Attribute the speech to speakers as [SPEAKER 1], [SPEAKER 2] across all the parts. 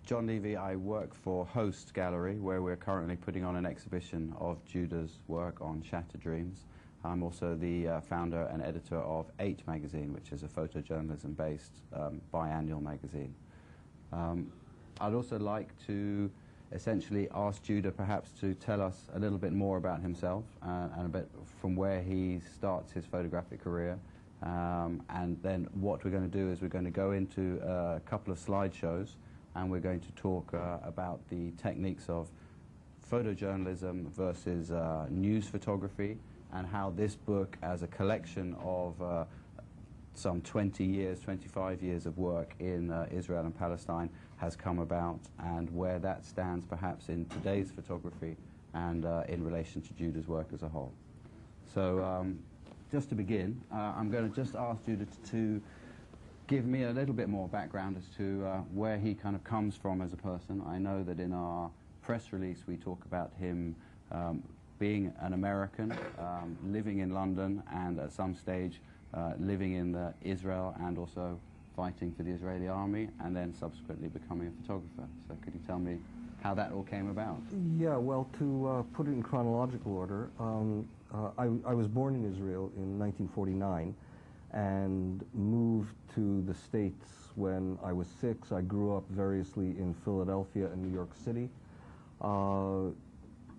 [SPEAKER 1] John Levy. I work for Host Gallery, where we're currently putting on an exhibition of Judah's work on Shattered Dreams. I'm also the founder and editor of 8 magazine, which is a photojournalism-based biannual magazine. I'd also like to essentially ask Judah perhaps to tell us a little bit more about himself and a bit from where he starts his photographic career. And then what we're going to do is we're going to go into a couple of slideshows, and we're going to talk about the techniques of photojournalism versus news photography, and how this book, as a collection of some 20 years, 25 years of work in Israel and Palestine, has come about, and where that stands perhaps in today's photography and in relation to Judah's work as a whole. So just to begin, I'm going to just ask Judah to give me a little bit more background as to where he kind of comes from as a person. I know that in our press release we talk about him being an American, living in London, and at some stage living in Israel, and also fighting for the Israeli army, and then subsequently becoming a photographer. So could you tell me how that all came about?
[SPEAKER 2] Yeah, well, to put it in chronological order, I was born in Israel in 1949 and moved to the States when I was 6. I grew up variously in Philadelphia and New York City.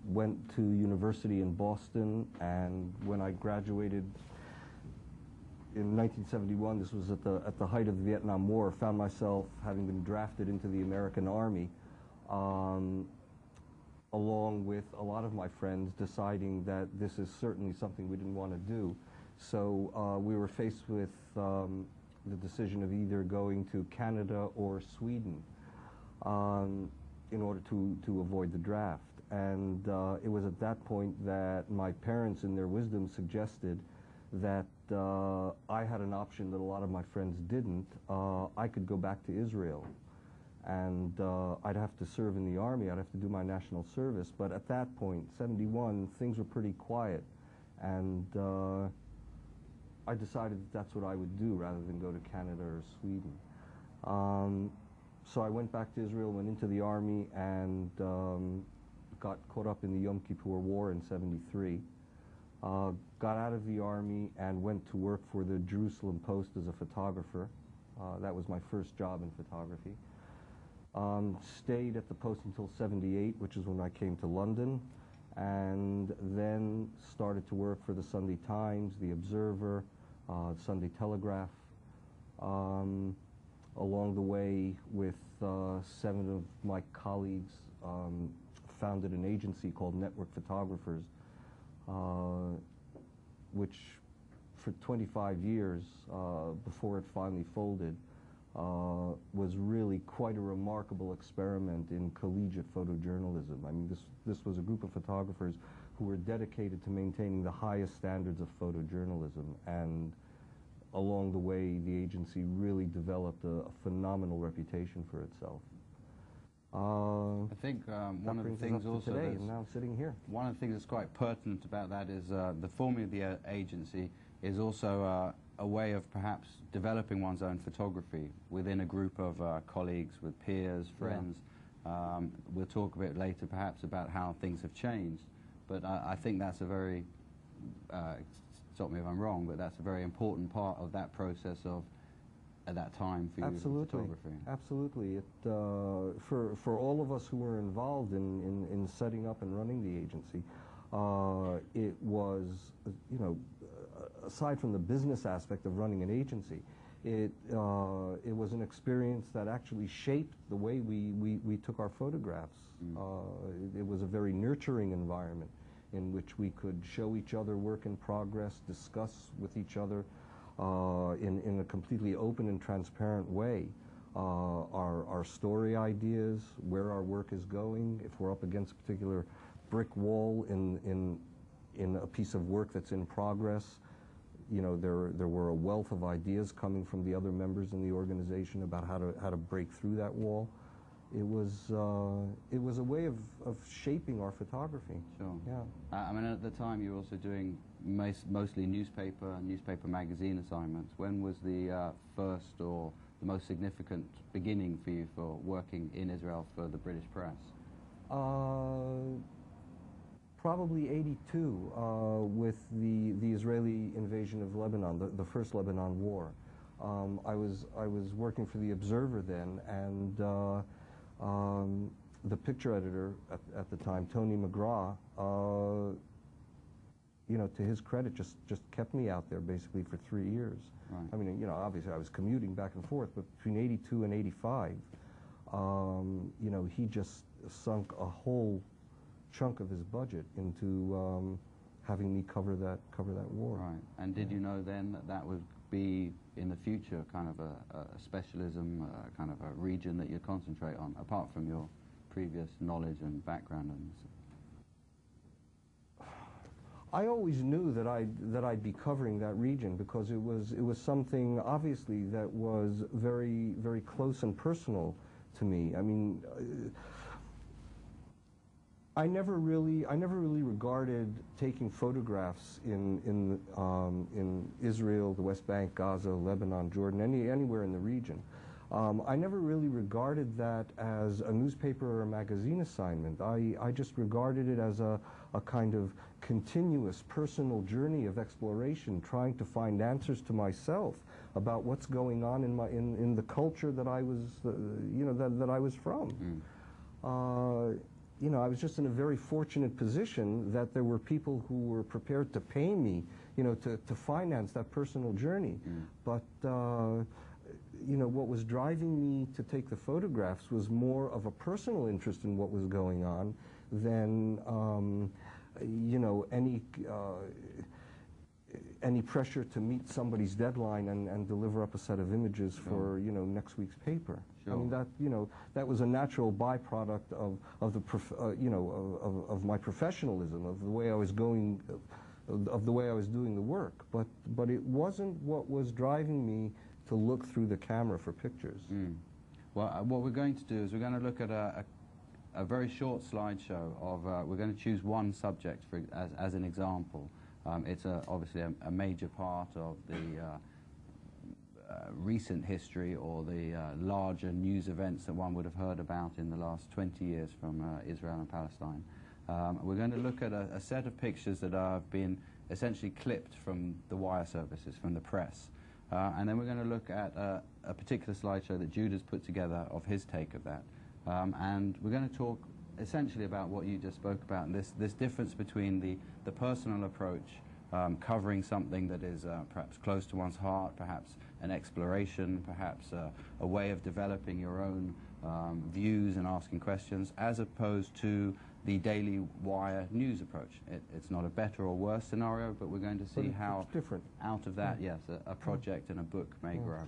[SPEAKER 2] Went to university in Boston, and when I graduated in 1971, this was at the height of the Vietnam War, found myself having been drafted into the American Army, along with a lot of my friends deciding that this is certainly something we didn't want to do. So we were faced with the decision of either going to Canada or Sweden in order to avoid the draft. And it was at that point that my parents, in their wisdom, suggested that I had an option that a lot of my friends didn't. I could go back to Israel, and I'd have to serve in the army. I'd have to do my national service. But at that point, 71, things were pretty quiet, and I decided that that's what I would do rather than go to Canada or Sweden. So I went back to Israel, went into the army, and got caught up in the Yom Kippur War in 73. Got out of the army and went to work for the Jerusalem Post as a photographer. That was my first job in photography. Stayed at the Post until 78, which is when I came to London, and then started to work for the Sunday Times, the Observer, Sunday Telegraph. Along the way, with 7 of my colleagues, founded an agency called Network Photographers, which for 25 years, before it finally folded, was really quite a remarkable experiment in collegiate photojournalism. I mean, this was a group of photographers who were dedicated to maintaining the highest standards of photojournalism, and along the way, the agency really developed a phenomenal reputation for itself.
[SPEAKER 1] I think one of the things also
[SPEAKER 2] today, and now I'm sitting here.
[SPEAKER 1] One of the things that's quite pertinent about that is the forming of the agency is also a way of perhaps developing one's own photography within a group of colleagues, with peers, friends. Yeah. We'll talk a bit later perhaps about how things have changed, but I think that's a very, stop me if I'm wrong, but that's a very important part of that process of at that time for you in photography. Absolutely.
[SPEAKER 2] It, for all of us who were involved in setting up and running the agency, it was, you know, aside from the business aspect of running an agency, it was an experience that actually shaped the way we took our photographs. It was a very nurturing environment in which we could show each other work in progress, discuss with each other in a completely open and transparent way our story ideas, where our work is going, if we're up against a particular brick wall in a piece of work that's in progress. You know, there were a wealth of ideas coming from the other members in the organization about how to break through that wall. It was a way of shaping our photography.
[SPEAKER 1] Sure.
[SPEAKER 2] Yeah.
[SPEAKER 1] I mean, at the time you were also doing mostly newspaper magazine assignments. When was the first or the most significant beginning for you for working in Israel for the British press?
[SPEAKER 2] Probably 82, with the Israeli invasion of Lebanon, the first Lebanon war. I was working for the Observer then, and the picture editor at the time, Tony McGraw, you know, to his credit, just kept me out there basically for 3 years.
[SPEAKER 1] Right.
[SPEAKER 2] I mean, you know, obviously I was commuting back and forth, but between 82 and 85, you know, he just sunk a whole chunk of his budget into having me cover that war.
[SPEAKER 1] Right. And did you know then that that would be in the future kind of a specialism, kind of a region that you concentrate on, apart from your previous knowledge and background? And
[SPEAKER 2] I always knew that I'd be covering that region because it was something obviously that was very, very close and personal to me. I mean, I never really regarded taking photographs in Israel, the West Bank, Gaza, Lebanon, Jordan, anywhere in the region. I never really regarded that as a newspaper or a magazine assignment. I just regarded it as a kind of continuous personal journey of exploration, trying to find answers to myself about what's going on in the culture that I was, you know, that I was from. You know, I was just in a very fortunate position that there were people who were prepared to pay me, you know, to finance that personal journey. But you know, what was driving me to take the photographs was more of a personal interest in what was going on than, you know, any pressure to meet somebody's deadline and deliver up a set of images for, you know, next week's paper.
[SPEAKER 1] Sure.
[SPEAKER 2] I mean, that, you know, that was a natural byproduct of the, you know, of my professionalism, of the way I was going, of the way I was doing the work. But it wasn't what was driving me to look through the camera for pictures.
[SPEAKER 1] Well, what we're going to do is we're going to look at a very short slideshow of, we're going to choose one subject as an example. It's obviously a major part of the recent history or the larger news events that one would have heard about in the last 20 years from Israel and Palestine. We're going to look at a set of pictures that have been essentially clipped from the wire services, from the press. And then we're going to look at a particular slideshow that Judah's put together of his take of that. And we're going to talk essentially about what you just spoke about, and this difference between the personal approach, covering something that is perhaps close to one's heart, perhaps an exploration, perhaps a way of developing your own views and asking questions, as opposed to the Daily Wire news approach. It's not a better or worse scenario, but we're going to see how
[SPEAKER 2] different.
[SPEAKER 1] Out of that, yes, a project and a book may grow.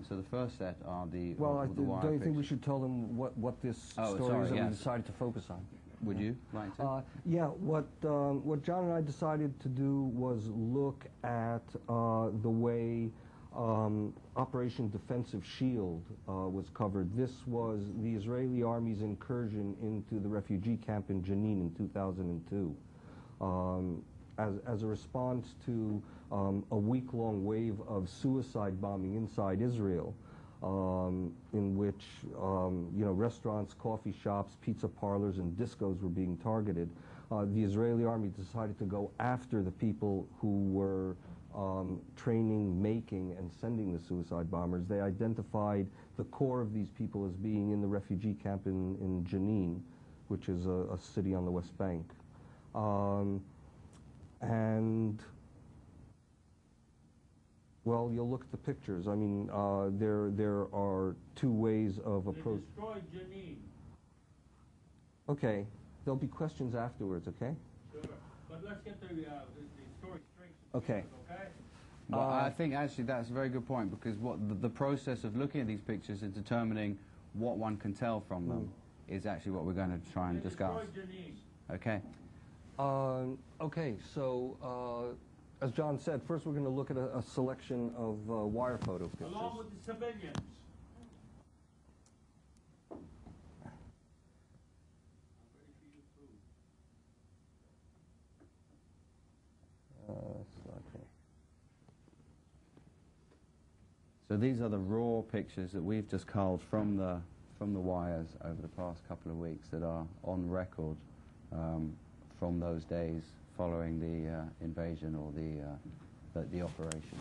[SPEAKER 1] So the first set are the
[SPEAKER 2] Well,
[SPEAKER 1] the wire
[SPEAKER 2] don't you think
[SPEAKER 1] pictures.
[SPEAKER 2] we should tell them what this story is that we decided to focus on?
[SPEAKER 1] Would you like to?
[SPEAKER 2] Yeah, what John and I decided to do was look at the way Operation Defensive Shield was covered. This was the Israeli Army's incursion into the refugee camp in Jenin in 2002. As a response to a week-long wave of suicide bombing inside Israel, in which you know, restaurants, coffee shops, pizza parlors, and discos were being targeted, the Israeli army decided to go after the people who were training, making, and sending the suicide bombers. They identified the core of these people as being in the refugee camp in Jenin, which is a city on the West Bank. And well, you'll look at the pictures. I mean, there are two ways of approach.
[SPEAKER 3] They destroyed Jenin.
[SPEAKER 2] Okay, there'll be questions afterwards. Okay.
[SPEAKER 3] Sure. But let's get the story straight.
[SPEAKER 2] Okay.
[SPEAKER 3] Okay.
[SPEAKER 1] Well, I think actually that's a very good point, because what the process of looking at these pictures and determining what one can tell from them is actually what we're going to try and
[SPEAKER 3] They
[SPEAKER 1] discuss.
[SPEAKER 3] destroyed Jenin.
[SPEAKER 1] Okay.
[SPEAKER 2] Okay, so as John said, first we're going to look at a selection of wire photo pictures.
[SPEAKER 3] Along with the civilians.
[SPEAKER 2] Okay.
[SPEAKER 1] So these are the raw pictures that we've just culled from the wires over the past couple of weeks that are on record from those days following the invasion or the operation.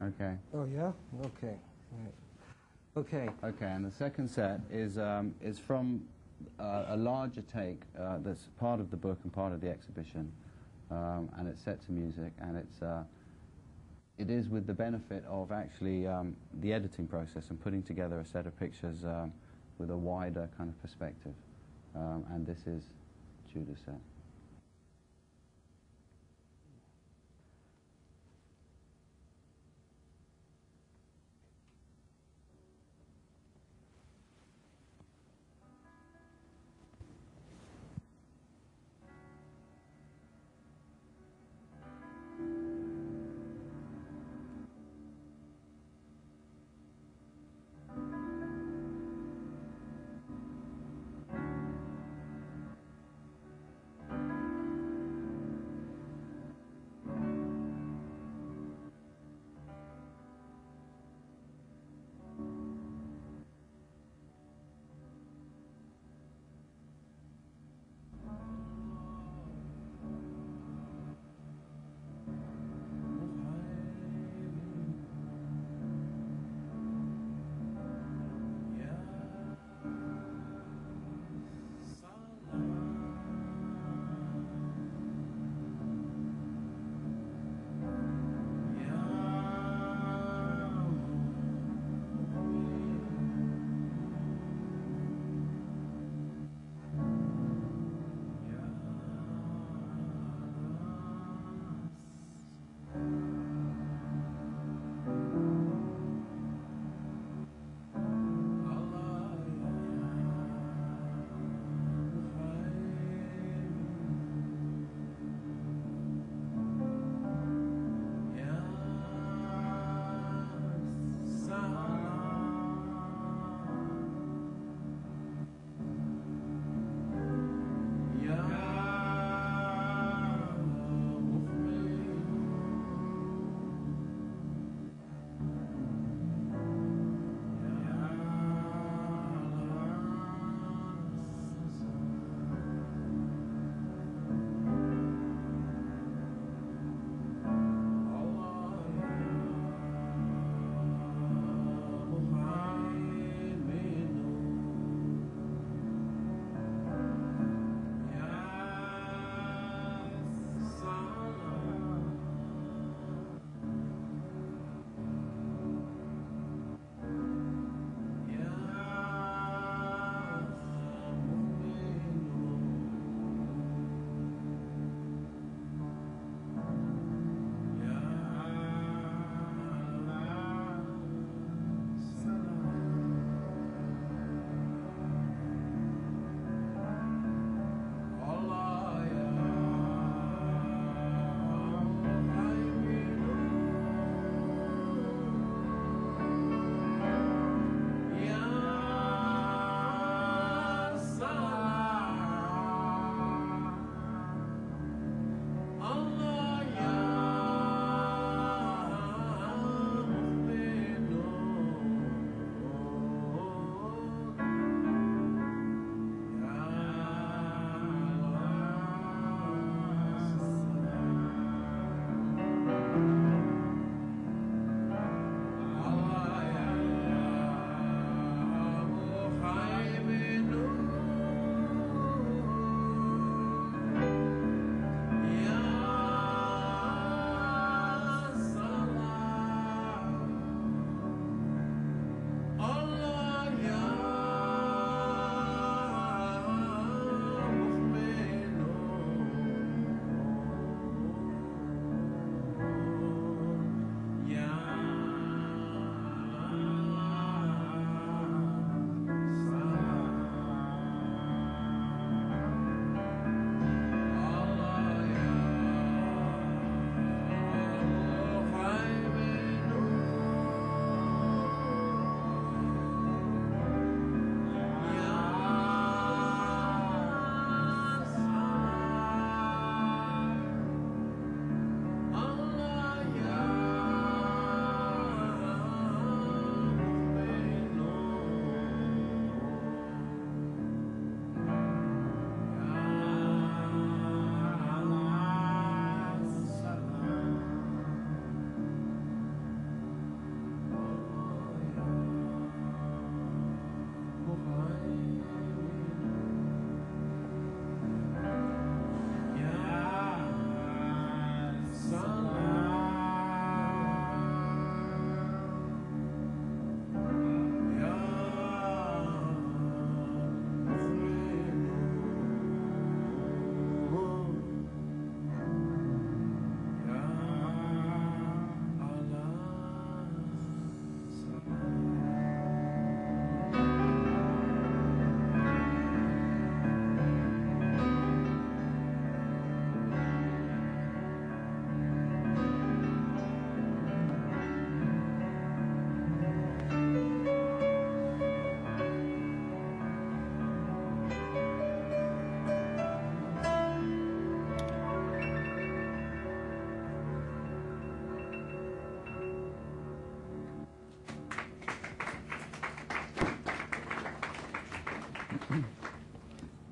[SPEAKER 1] Okay.
[SPEAKER 2] Oh, yeah? Okay. Right. Okay.
[SPEAKER 1] Okay, and the second set is from a larger take that's part of the book and part of the exhibition, and it's set to music, and it is with the benefit of actually the editing process and putting together a set of pictures with a wider kind of perspective, and this is Judah's set.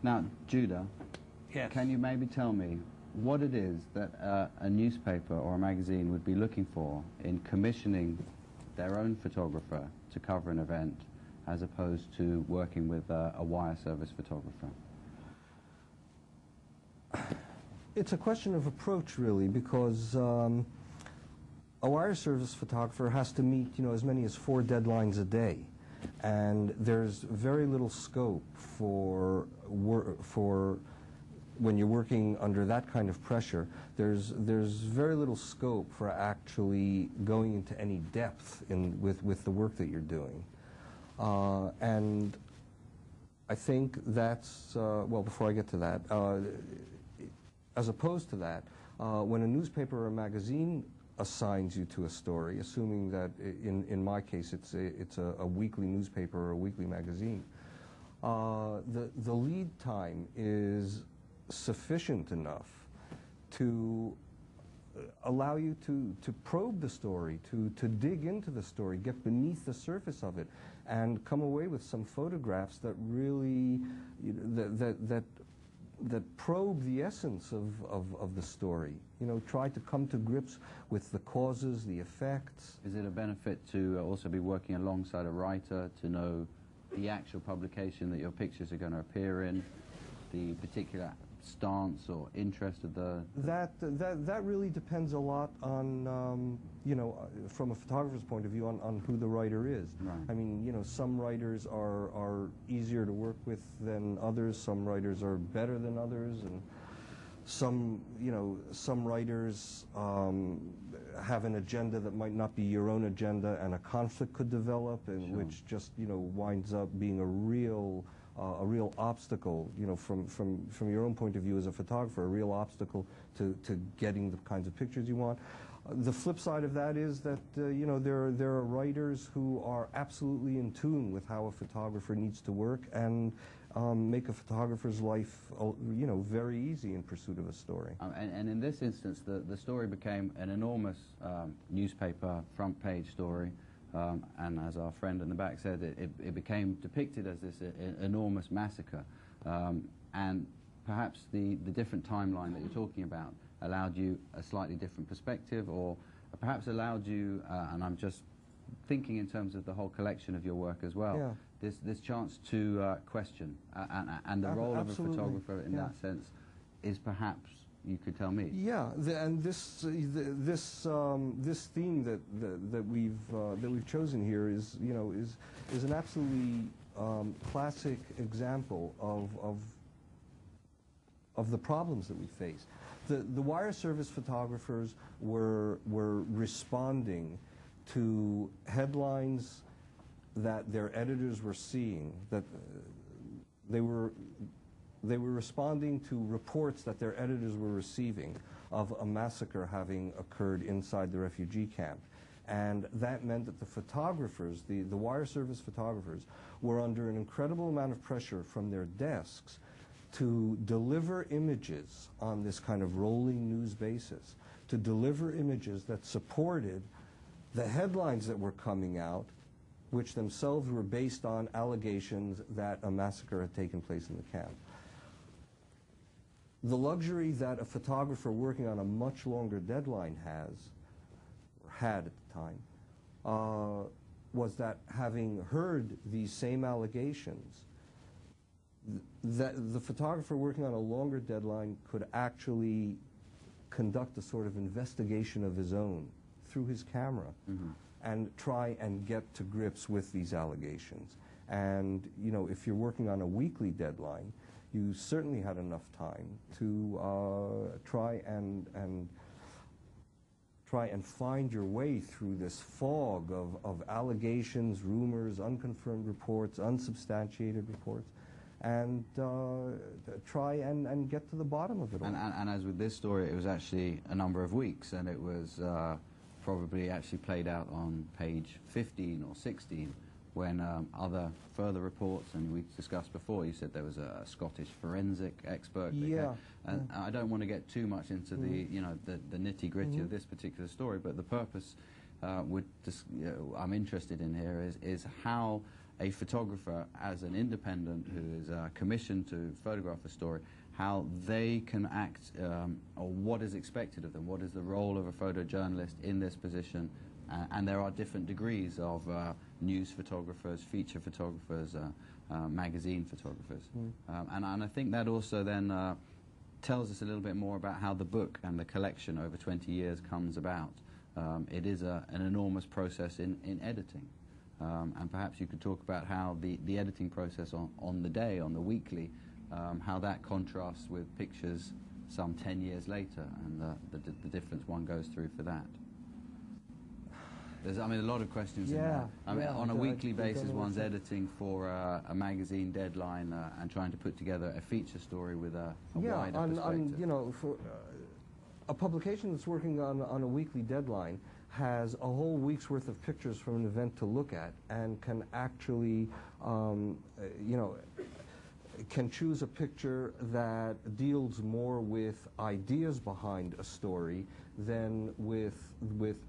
[SPEAKER 1] Now, Judah,
[SPEAKER 3] Yes.
[SPEAKER 1] can you maybe tell me what it is that a newspaper or a magazine would be looking for in commissioning their own photographer to cover an event as opposed to working with a wire service photographer?
[SPEAKER 2] It's a question of approach, really, because a wire service photographer has to meet, as many as 4 deadlines a day, and there's very little scope for when you're working under that kind of pressure. There's very little scope for actually going into any depth with the work that you're doing, and I think that's well. Before I get to that. As opposed to that, when a newspaper or a magazine assigns you to a story, assuming that in my case it's a weekly newspaper or a weekly magazine, the lead time is sufficient enough to allow you to probe the story, to dig into the story, get beneath the surface of it, and come away with some photographs that really that probe the essence of the story. Try to come to grips with the causes, the effects.
[SPEAKER 1] Is it a benefit to also be working alongside a writer to know the actual publication that your pictures are going to appear in, the particular stance or interest of the...
[SPEAKER 2] That really depends a lot on, from a photographer's point of view, on who the writer is.
[SPEAKER 1] Right.
[SPEAKER 2] I mean, some writers are easier to work with than others, some writers are better than others, and some writers have an agenda that might not be your own agenda, and a conflict could develop, and
[SPEAKER 1] Sure.
[SPEAKER 2] which just, winds up being a real obstacle, from your own point of view as a photographer, a real obstacle to getting the kinds of pictures you want. The flip side of that is that, there are writers who are absolutely in tune with how a photographer needs to work and make a photographer's life, very easy in pursuit of a story.
[SPEAKER 1] And in this instance, the story became an enormous newspaper front page story. And as our friend in the back said, it became depicted as this enormous massacre. And perhaps the different timeline that you're talking about allowed you a slightly different perspective, or perhaps allowed you, and I'm just thinking in terms of the whole collection of your work as well,
[SPEAKER 2] Yeah.
[SPEAKER 1] this chance to question. And the role
[SPEAKER 2] Absolutely.
[SPEAKER 1] of a photographer in that sense is perhaps, you could tell me.
[SPEAKER 2] Yeah, and this theme that we've chosen here is an absolutely classic example of the problems that we face. The wire service photographers were responding to headlines that their editors were seeing, that they were responding to reports that their editors were receiving of a massacre having occurred inside the refugee camp. And that meant that the photographers, the wire service photographers, were under an incredible amount of pressure from their desks to deliver images on this kind of rolling news basis, to deliver images that supported the headlines that were coming out, which themselves were based on allegations that a massacre had taken place in the camp. The luxury that a photographer working on a much longer deadline had at the time, was that having heard these same allegations, that the photographer working on a longer deadline could actually conduct a sort of investigation of his own through his camera, and try and get to grips with these allegations. And if you're working on a weekly deadline, you certainly had enough time to try and find your way through this fog of allegations, rumors, unconfirmed reports, unsubstantiated reports, and try and get to the bottom of it all.
[SPEAKER 1] And as with this story, it was actually a number of weeks, and it was probably actually played out on page 15 or 16, when other further reports, and we discussed before, you said there was a Scottish forensic expert. And I don't want to get too much into the nitty-gritty of this particular story, but the purpose I'm interested in here is how a photographer as an independent who is commissioned to photograph a story, how they can act, or what is expected of them, what is the role of a photojournalist in this position, and there are different degrees of news photographers, feature photographers, magazine photographers. And I think that also then tells us a little bit more about how the book and the collection over 20 years comes about. It is an enormous process in editing. And perhaps you could talk about how the editing process on the day, on the weekly, how that contrasts with pictures some 10 years later, and the difference one goes through for that. There's, I mean, a lot of questions in there. I mean, on a weekly basis, one's editing for a magazine deadline and trying to put together a feature story with a wider perspective.
[SPEAKER 2] You know, for a publication that's working on a weekly deadline has a whole week's worth of pictures from an event to look at, and can actually, you know, can choose a picture that deals more with ideas behind a story than with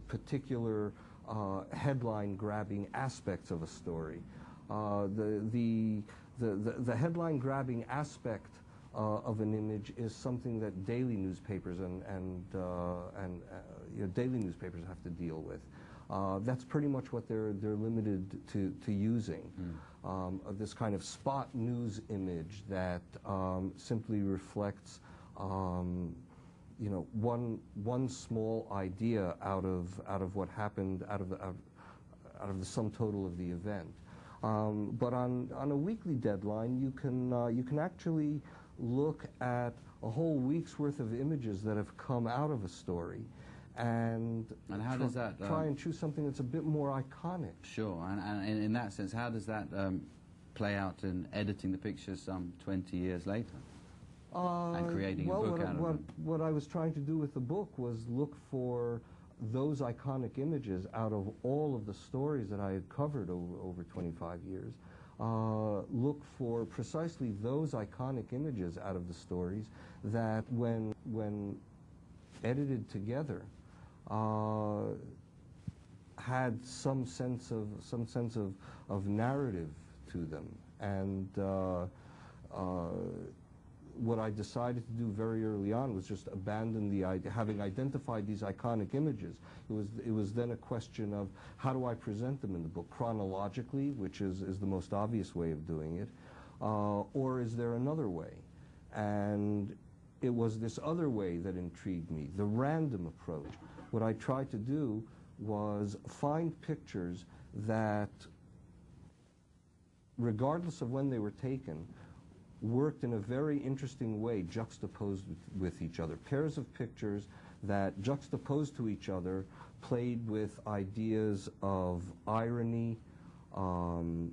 [SPEAKER 2] particular headline-grabbing aspects of a story. The headline-grabbing aspect of an image is something that daily newspapers and you know, daily newspapers have to deal with. That's pretty much what they're limited to using. This kind of spot news image that simply reflects you know, one small idea out of what happened, out of the sum total of the event. But on a weekly deadline, you can actually look at a whole week's worth of images that have come out of a story, and
[SPEAKER 1] how does that
[SPEAKER 2] try and choose something that's a bit more iconic.
[SPEAKER 1] Sure, and in that sense, how does that play out in editing the pictures some 20 years later? And creating a book out of them?
[SPEAKER 2] What I was trying to do with the book was look for those iconic images out of all of the stories that I had covered over 25 years. Look for precisely those iconic images out of the stories that, when edited together, had some sense of narrative to them. And what I decided to do very early on was just abandon the idea. Having identified these iconic images, it was then a question of how do I present them in the book, chronologically, which is the most obvious way of doing it, or is there another way? And it was this other way that intrigued me, the random approach. What I tried to do was find pictures that, regardless of when they were taken, worked in a very interesting way, juxtaposed with each other. Pairs of pictures that, juxtaposed to each other, played with ideas of irony,
[SPEAKER 1] the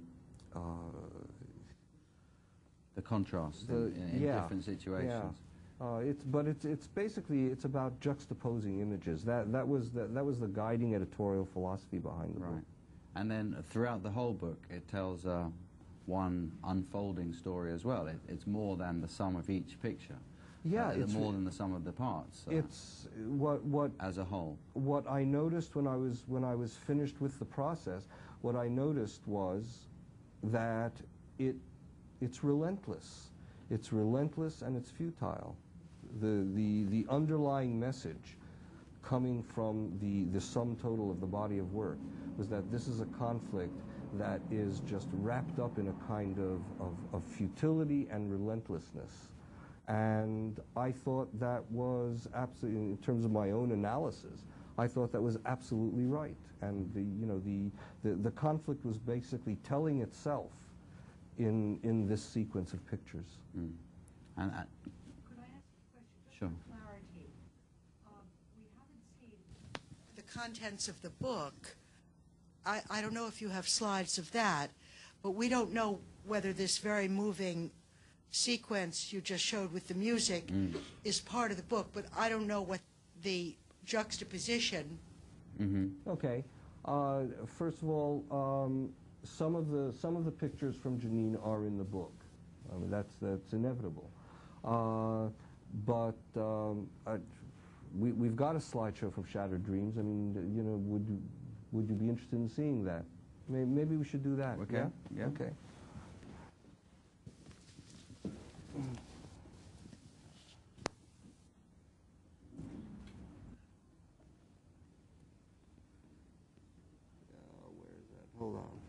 [SPEAKER 1] contrast in different situations.
[SPEAKER 2] Yeah. It's basically about juxtaposing images. That was the guiding editorial philosophy behind the book.
[SPEAKER 1] And then throughout the whole book, it tells one unfolding story as well. It's more than the sum of each picture.
[SPEAKER 2] Yeah, it's
[SPEAKER 1] more than the sum of the parts.
[SPEAKER 2] It's what
[SPEAKER 1] as a whole.
[SPEAKER 2] What I noticed when I was finished with the process, what I noticed was that it's relentless. It's relentless and it's futile. The underlying message coming from the sum total of the body of work was that this is a conflict that is just wrapped up in a kind of futility and relentlessness. And I thought that was absolutely, in terms of my own analysis, I thought that was absolutely right. And the conflict was basically telling itself in this sequence of pictures.
[SPEAKER 1] And
[SPEAKER 4] could I ask a question just
[SPEAKER 1] sure.
[SPEAKER 4] for clarity? We haven't seen the contents of the book. I don't know if you have slides of that, but we don't know whether this very moving sequence you just showed with the music is part of the book, but I don't know what the juxtaposition.
[SPEAKER 2] Okay. First of all, some of the pictures from Janine are in the book. I mean, that's inevitable. But we've got a slideshow from Shattered Dreams. I mean, would you be interested in seeing that? Maybe we should do that.
[SPEAKER 1] Okay,
[SPEAKER 2] Yeah?
[SPEAKER 1] yeah.
[SPEAKER 2] Okay. Where is that? Hold on.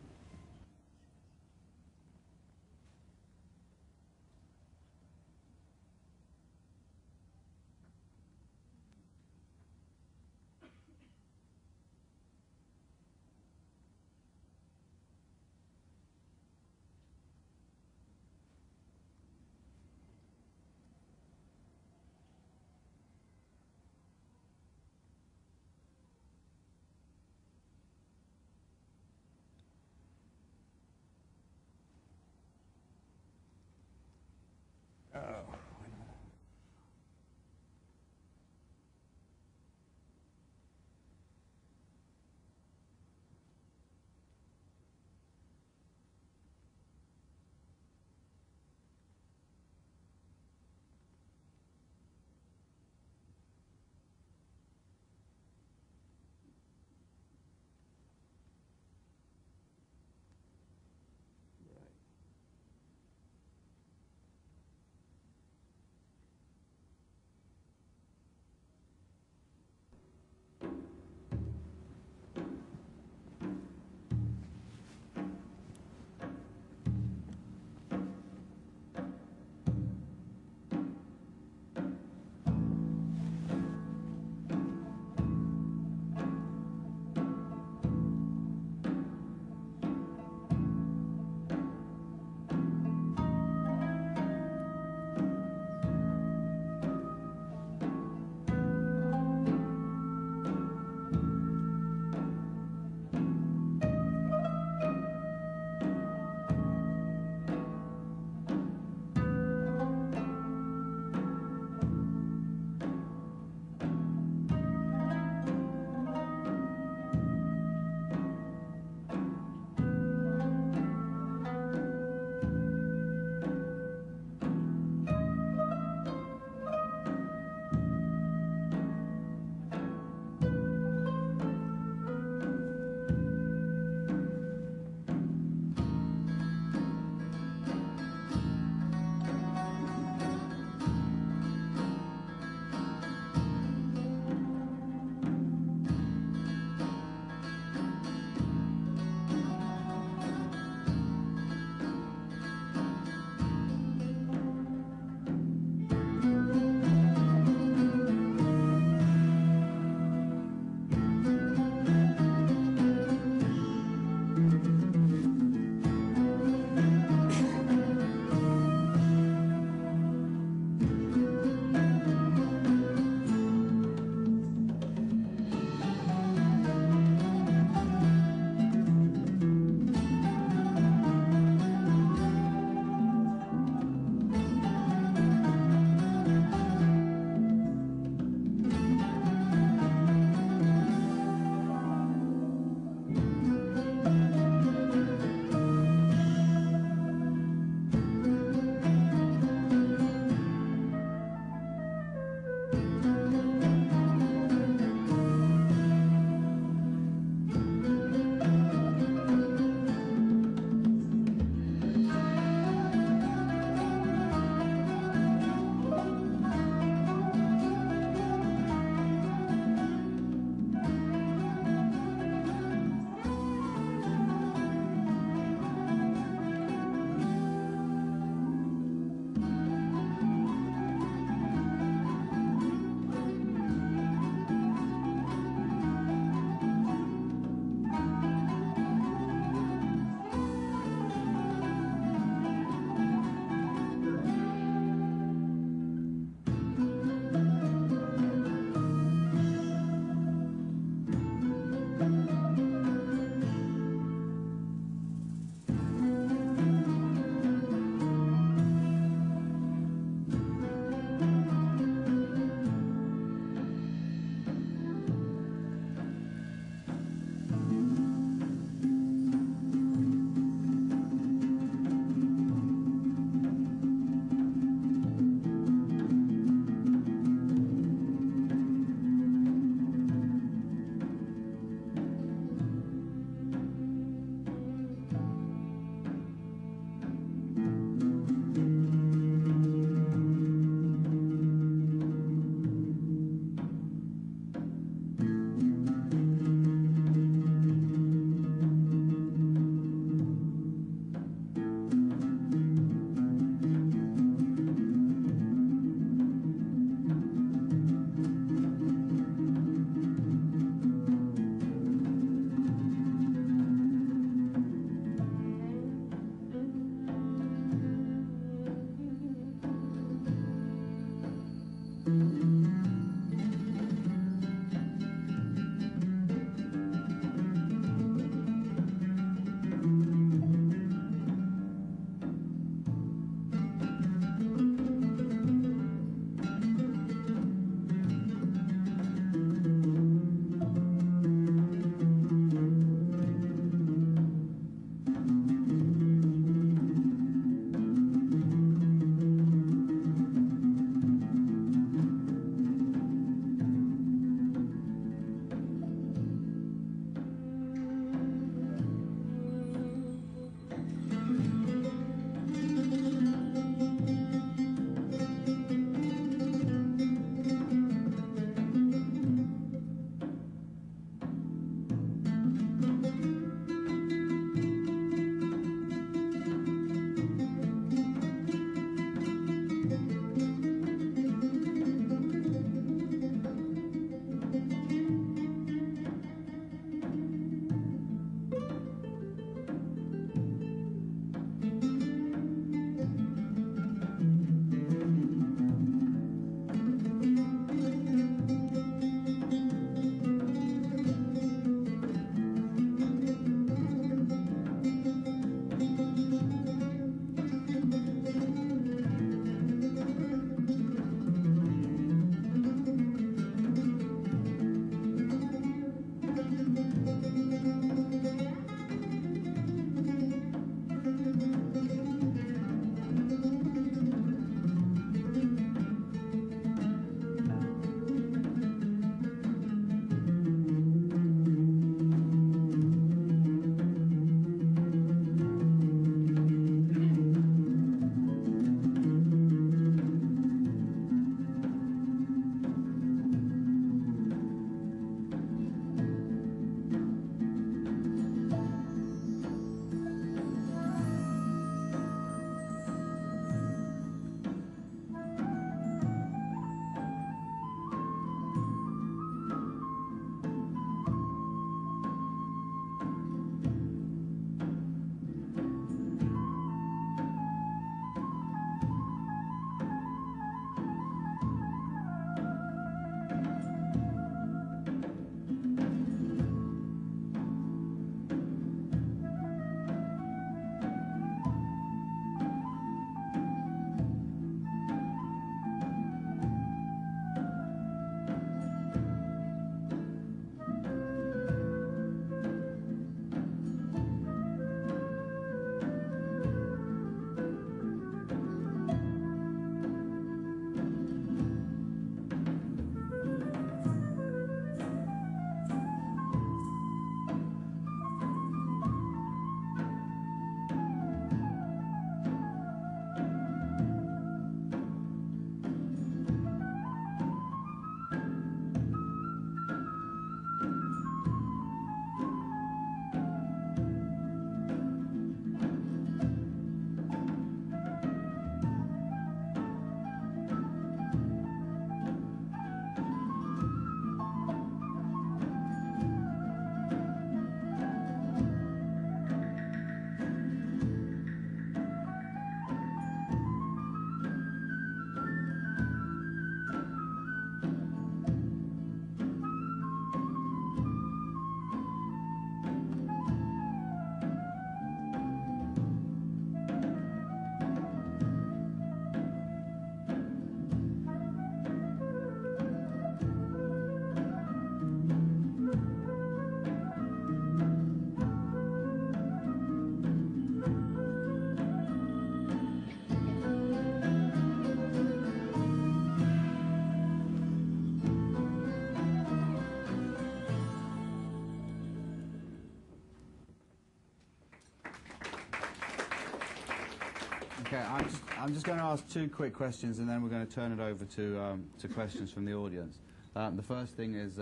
[SPEAKER 1] I'm just going to ask two quick questions, and then we're going to turn it over to questions from the audience. The first thing is,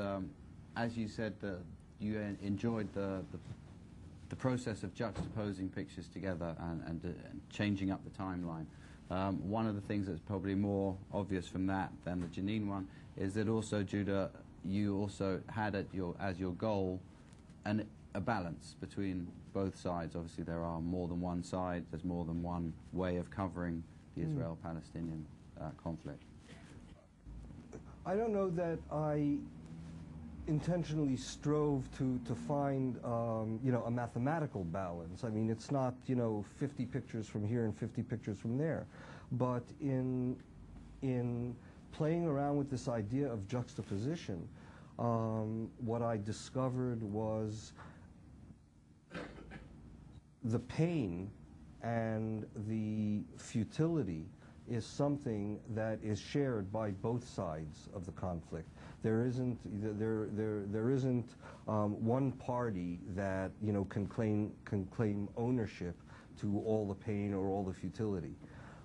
[SPEAKER 1] as you said, you enjoyed the process of juxtaposing pictures together and changing up the timeline. One of the things that's probably more obvious from that than the Jenin one is that also, Judah, you also had as your goal a balance between both sides. Obviously, there are more than one side. There's more than one way of covering the Israel-Palestinian conflict.
[SPEAKER 2] I don't know that I intentionally strove to find you know, a mathematical balance. I mean, it's not, you know, 50 pictures from here and 50 pictures from there, but in playing around with this idea of juxtaposition, what I discovered was the pain and the futility is something that is shared by both sides of the conflict. There isn't one party that, you know, can claim ownership to all the pain or all the futility,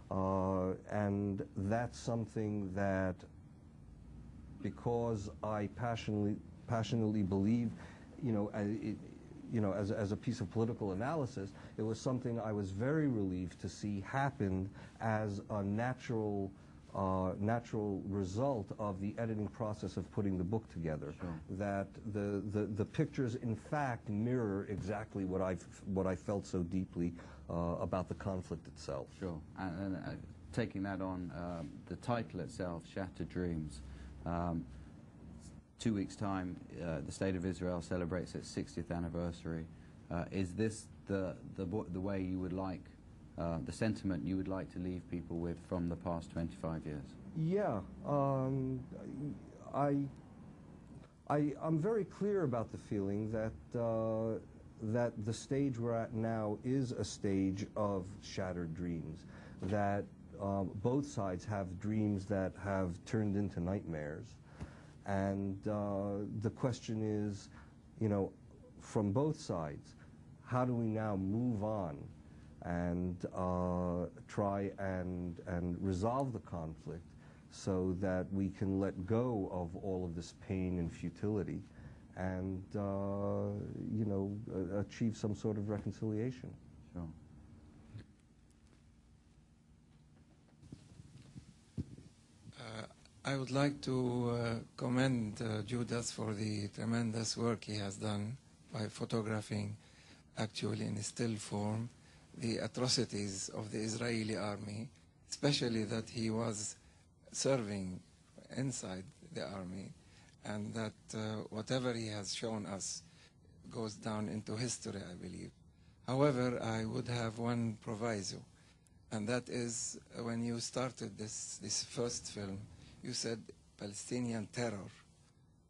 [SPEAKER 2] and that's something that, because I passionately believe, you know, as a piece of political analysis, it was something I was very relieved to see happen as a natural result of the editing process of putting the book together.
[SPEAKER 1] Sure.
[SPEAKER 2] That the pictures, in fact, mirror exactly what I felt so deeply about the conflict itself.
[SPEAKER 1] Sure. And taking that on, the title itself, Shattered Dreams. 2 weeks' time, the State of Israel celebrates its 60th anniversary. Is this the way you would like, the sentiment you would like to leave people with from the past 25 years?
[SPEAKER 2] Yeah, I'm very clear about the feeling that that the stage we're at now is a stage of shattered dreams. That both sides have dreams that have turned into nightmares. And the question is, you know, from both sides, how do we now move on and try and resolve the conflict so that we can let go of all of this pain and futility and, you know, achieve some sort of reconciliation?
[SPEAKER 1] Sure.
[SPEAKER 5] I would like to commend Judith for the tremendous work he has done by photographing, actually in still form, the atrocities of the Israeli army, especially that he was serving inside the army, and that whatever he has shown us goes down into history, I believe. However, I would have one proviso, and that is when you started this first film, you said Palestinian terror.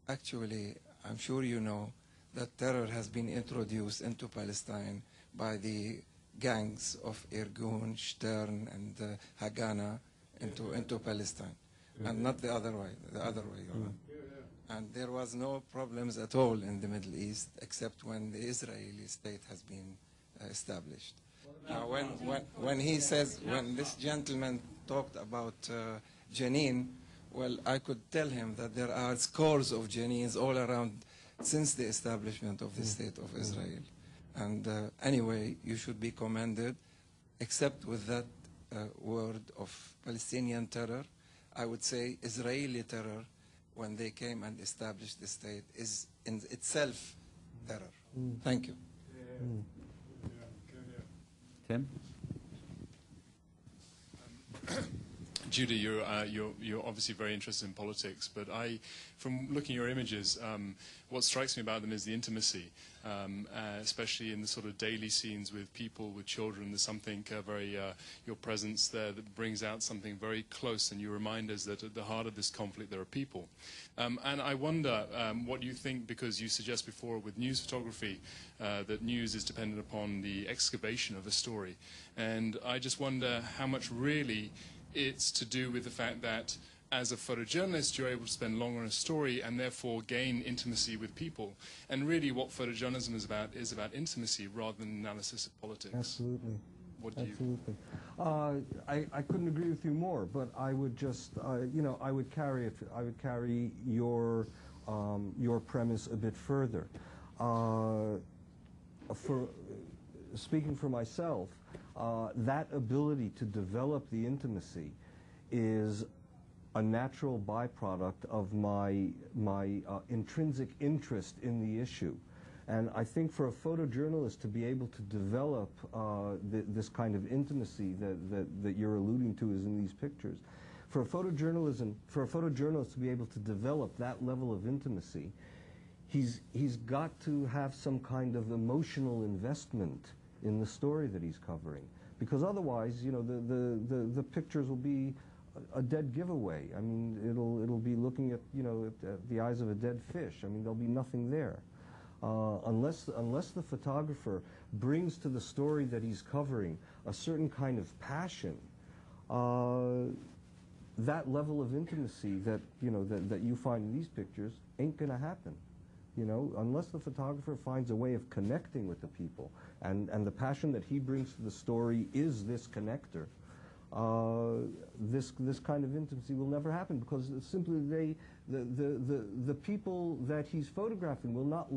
[SPEAKER 5] Actually, I'm sure you know that terror has been introduced into Palestine by the gangs of Irgun, Stern, and Haganah into Palestine, and not the other way. The other way around. And there was no problems at all in the Middle East except when the Israeli state has been established. Now, when he says, when this gentleman talked about Jenin, well, I could tell him that there are scores of Jenins all around since the establishment of the State of Israel. And anyway, you should be commended, except with that word of Palestinian terror. I would say Israeli terror, when they came and established the state, is in itself terror. Thank you.
[SPEAKER 1] Tim?
[SPEAKER 6] Judah, you're obviously very interested in politics, but from looking at your images, what strikes me about them is the intimacy, especially in the sort of daily scenes with people, with children. There's something your presence there that brings out something very close, and you remind us that at the heart of this conflict there are people. And I wonder what you think, because you suggest before with news photography that news is dependent upon the excavation of a story. And I just wonder how much really it's to do with the fact that as a photojournalist you're able to spend longer on a story and therefore gain intimacy with people. And really what photojournalism is about intimacy rather than analysis of politics.
[SPEAKER 2] Absolutely.
[SPEAKER 6] What do
[SPEAKER 2] Absolutely. I couldn't agree with you more, but I would just, you know, I would carry your premise a bit further. Speaking for myself, that ability to develop the intimacy is a natural byproduct of my intrinsic interest in the issue. And I think for a photojournalist to be able to develop this kind of intimacy that you're alluding to is in these pictures, for a photojournalist to be able to develop that level of intimacy, he's got to have some kind of emotional investment in the story that he's covering, because otherwise, you know, the pictures will be a dead giveaway. I mean, it'll be looking at, you know, at the eyes of a dead fish. I mean, there'll be nothing there. Unless the photographer brings to the story that he's covering a certain kind of passion, that level of intimacy that, you know, that you find in these pictures ain't going to happen. You know, unless the photographer finds a way of connecting with the people, and the passion that he brings to the story is this connector, this kind of intimacy will never happen, because simply the people that he's photographing will not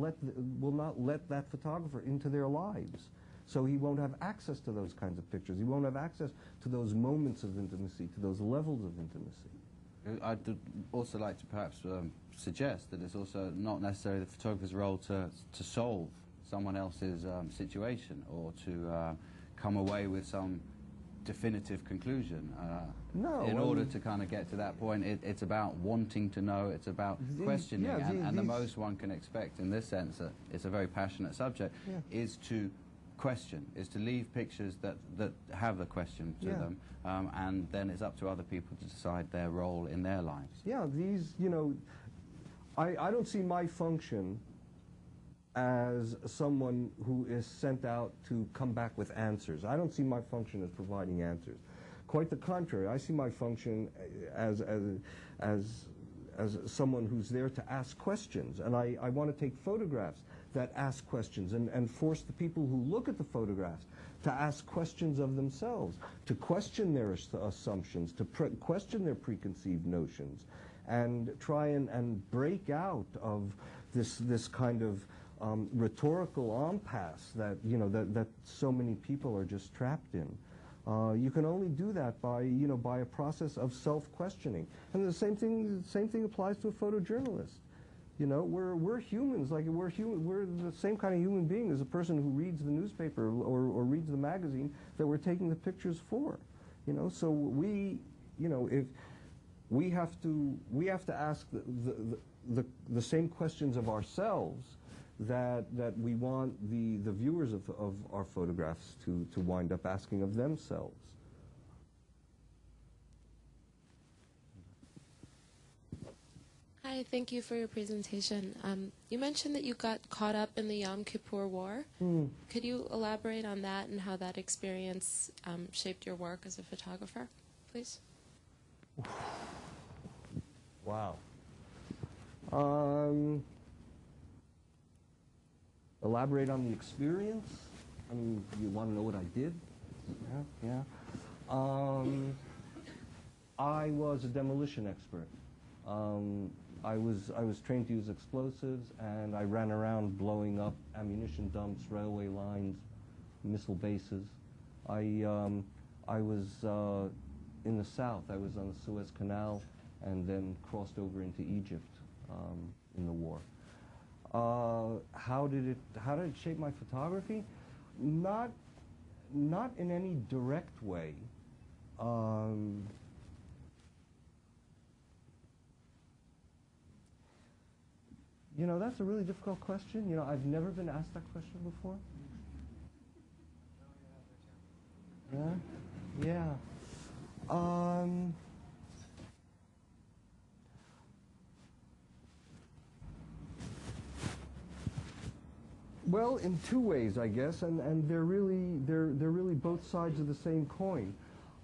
[SPEAKER 2] let that photographer into their lives. So he won't have access to those kinds of pictures. He won't have access to those moments of intimacy, to those levels of intimacy.
[SPEAKER 1] I'd also like to perhaps suggest that it's also not necessarily the photographer's role to solve someone else's situation, or to come away with some definitive conclusion.
[SPEAKER 2] No.
[SPEAKER 1] In order to kind of get to that point, it's about wanting to know, it's about questioning,
[SPEAKER 2] yeah,
[SPEAKER 1] and the most one can expect in this sense, that it's a very passionate subject, is to question, is to leave pictures that have the question to them, and then it's up to other people to decide their role in their lives.
[SPEAKER 2] Yeah, these, you know, I don't see my function as someone who is sent out to come back with answers. I don't see my function as providing answers. Quite the contrary, I see my function as someone who's there to ask questions, and I want to take photographs that ask questions and force the people who look at the photographs to ask questions of themselves, to question their assumptions, to question their preconceived notions, and try and break out of this kind of rhetorical impasse that, you know, that so many people are just trapped in. You can only do that by, you know, by a process of self-questioning, and the same thing applies to a photojournalist. You know, we're humans. Like we're the same kind of human being as a person who reads the newspaper or reads the magazine that we're taking the pictures for. You know, so we, you know, if we have to ask the same questions of ourselves that we want the viewers of our photographs to wind up asking of themselves.
[SPEAKER 7] Hi, thank you for your presentation. You mentioned that you got caught up in the Yom Kippur War. Could you elaborate on that and how that experience shaped your work as a photographer, please?
[SPEAKER 2] Wow. Elaborate on the experience? I mean, you want to know what I did? Yeah. I was a demolition expert. I was trained to use explosives, and I ran around blowing up ammunition dumps, railway lines, missile bases. I was in the south. I was on the Suez Canal, and then crossed over into Egypt in the war. How did it shape my photography? Not in any direct way. You know, that's a really difficult question. You know, I've never been asked that question before. Yeah. Well, in two ways, I guess, and they're really both sides of the same coin.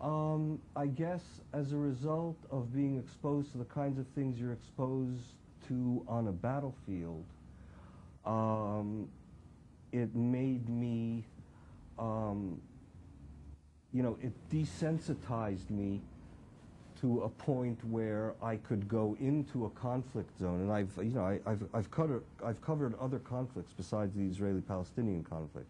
[SPEAKER 2] I guess as a result of being exposed to the kinds of things you're exposed to on a battlefield, it made me it desensitized me to a point where I could go into a conflict zone, and I've covered other conflicts besides the Israeli-Palestinian conflict.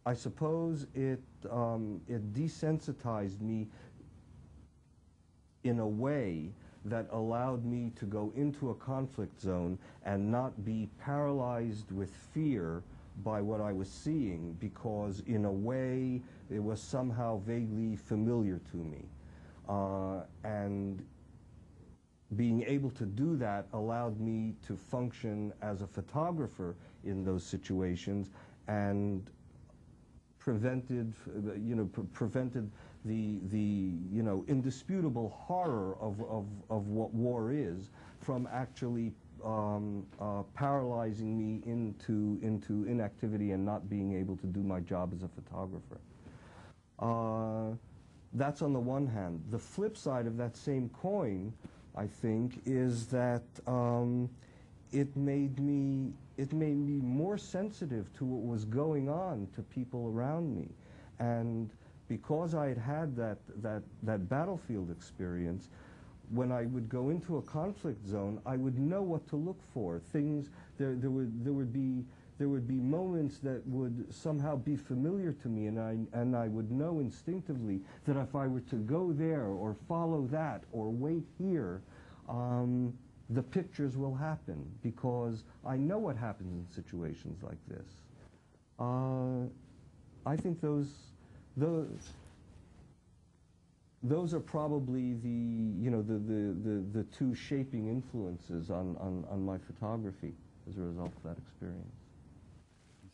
[SPEAKER 2] I suppose it desensitized me in a way that allowed me to go into a conflict zone and not be paralyzed with fear by what I was seeing, because in a way it was somehow vaguely familiar to me. And being able to do that allowed me to function as a photographer in those situations, and prevented the indisputable horror of what war is from actually paralyzing me into inactivity and not being able to do my job as a photographer. That's on the one hand. The flip side of that same coin, I think, is that it made me more sensitive to what was going on to people around me. And because I had that battlefield experience, when I would go into a conflict zone, I would know what to look for. There would be moments that would somehow be familiar to me, and I would know instinctively that if I were to go there or follow that or wait here, the pictures will happen, because I know what happens in situations like this. I think those are probably the two shaping influences on my photography as a result of that experience.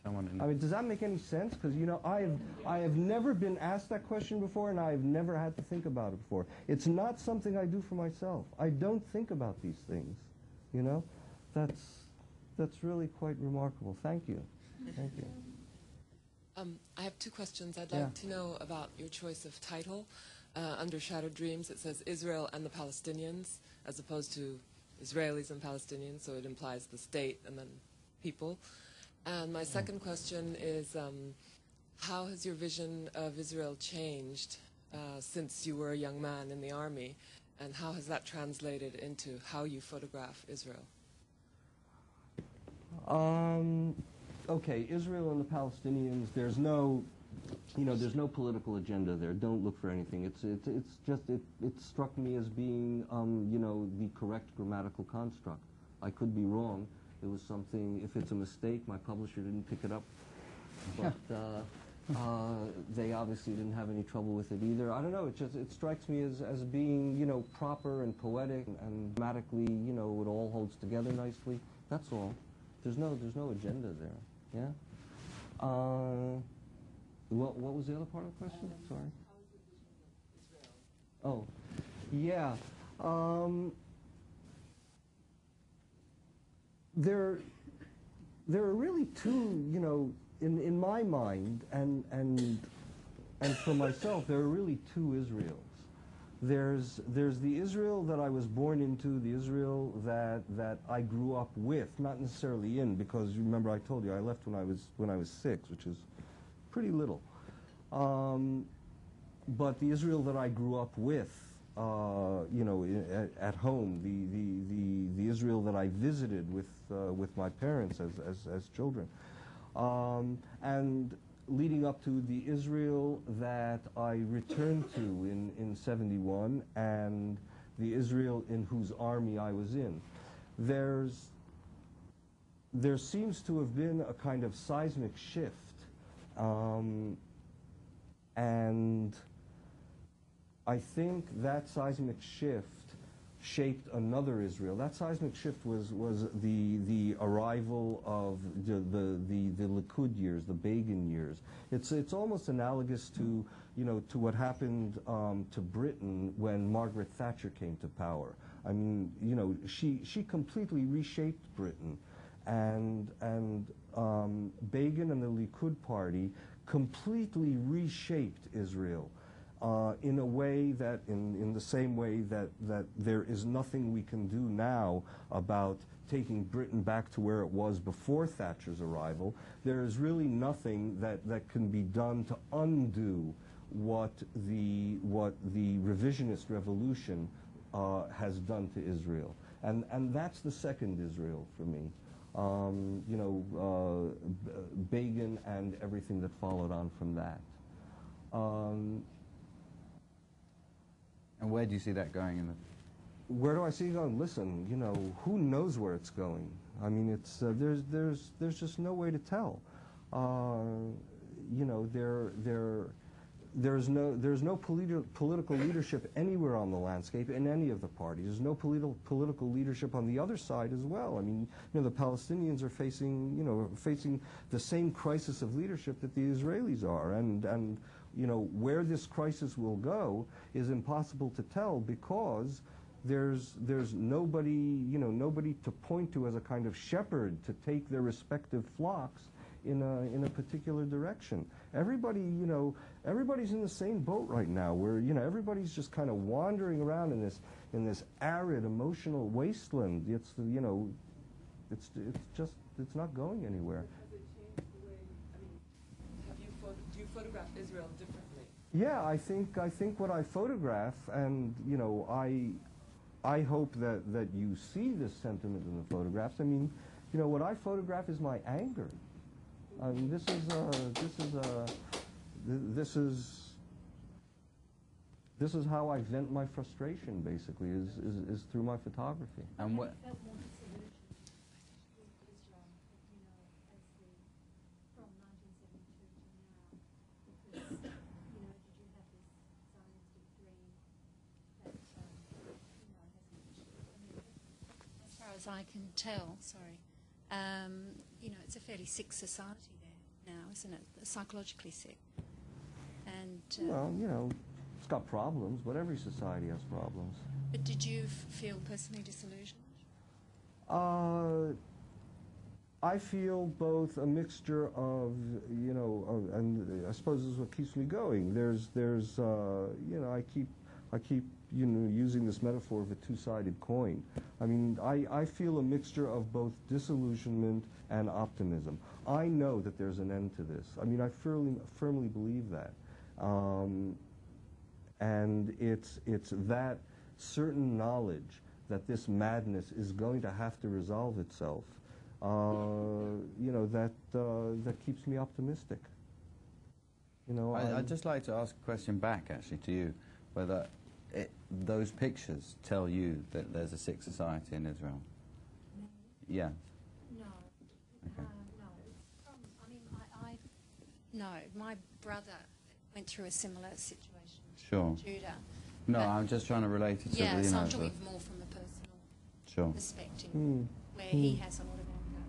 [SPEAKER 2] I mean, does that make any sense? Because I have never been asked that question before, and I have never had to think about it before. It's not something I do for myself. I don't think about these things. That's really quite remarkable. Thank you. Thank you.
[SPEAKER 8] I have two questions. I'd like to know about your choice of title. Under Shattered Dreams, it says Israel and the Palestinians, as opposed to Israelis and Palestinians, so it implies the state and then people. And my second question is, how has your vision of Israel changed since you were a young man in the army, and how has that translated into how you photograph Israel?
[SPEAKER 2] Okay, Israel and the Palestinians, there's no political agenda there. Don't look for anything. It struck me as being, the correct grammatical construct. I could be wrong. It was something, if it's a mistake, my publisher didn't pick it up. But they obviously didn't have any trouble with it either. I don't know, it strikes me as being, proper and poetic, and grammatically, it all holds together nicely. That's all. There's no agenda there. Yeah? What was the other part of the question? Sorry. Oh, yeah. There are really two, in my mind, and for myself, there are really two Israels. There's the Israel that I was born into, the Israel that I grew up with, not necessarily in, because remember I told you I left when I was 6, which is pretty little. But the Israel that I grew up with, at home, the Israel that I visited with my parents as children, and leading up to the Israel that I returned to in 71, and the Israel in whose army I was in. There seems to have been a kind of seismic shift, and I think that seismic shift shaped another Israel. That seismic shift was the arrival of the Likud years, the Begin years. It's almost analogous to to what happened to Britain when Margaret Thatcher came to power. I mean, she completely reshaped Britain, and Begin and the Likud party completely reshaped Israel. in a way that, in the same way that there is nothing we can do now about taking Britain back to where it was before Thatcher's arrival, there is really nothing that can be done to undo what the revisionist revolution has done to Israel. And that's the second Israel for me. Begin and everything that followed on from that.
[SPEAKER 1] And where do you see that going in the...
[SPEAKER 2] Where do I see it going? Listen, who knows where it's going? I mean, it's there's just no way to tell. There's no political leadership anywhere on the landscape in any of the parties. There's no political leadership on the other side as well. I mean, the Palestinians are facing the same crisis of leadership that the Israelis are, and where this crisis will go is impossible to tell, because there's nobody to point to as a kind of shepherd to take their respective flocks in a particular direction. Everybody's in the same boat right now, where everybody's just kind of wandering around in this arid emotional wasteland. It's not going anywhere.
[SPEAKER 8] Has it changed the way? I mean, do you photograph Israel differently?
[SPEAKER 2] Yeah, I think what I photograph, and I hope that you see this sentiment in the photographs. I mean, what I photograph is my anger. I mean, this is how I vent my frustration, basically, is through my photography.
[SPEAKER 1] And what...
[SPEAKER 9] As I can tell, it's a fairly sick society there now, isn't it? Psychologically sick. And
[SPEAKER 2] well, it's got problems, but every society has problems.
[SPEAKER 9] But did you feel personally disillusioned?
[SPEAKER 2] I feel both a mixture of, and I suppose this is what keeps me going. I keep using this metaphor of a two-sided coin. I mean, I feel a mixture of both disillusionment and optimism. I know that there's an end to this. I mean, I firmly believe that. And it's that certain knowledge that this madness is going to have to resolve itself, that keeps me optimistic.
[SPEAKER 1] I'd just like to ask a question back, actually, to you, whether those pictures tell you that there's a sick society in Israel.
[SPEAKER 9] No.
[SPEAKER 1] Yeah.
[SPEAKER 9] No.
[SPEAKER 1] Okay.
[SPEAKER 9] No. No, my brother went through a similar situation.
[SPEAKER 1] Sure.
[SPEAKER 9] Judah.
[SPEAKER 1] No, I'm just trying to relate it to
[SPEAKER 9] yeah,
[SPEAKER 1] the,
[SPEAKER 9] so I'm talking more from a personal perspective, where he has a lot of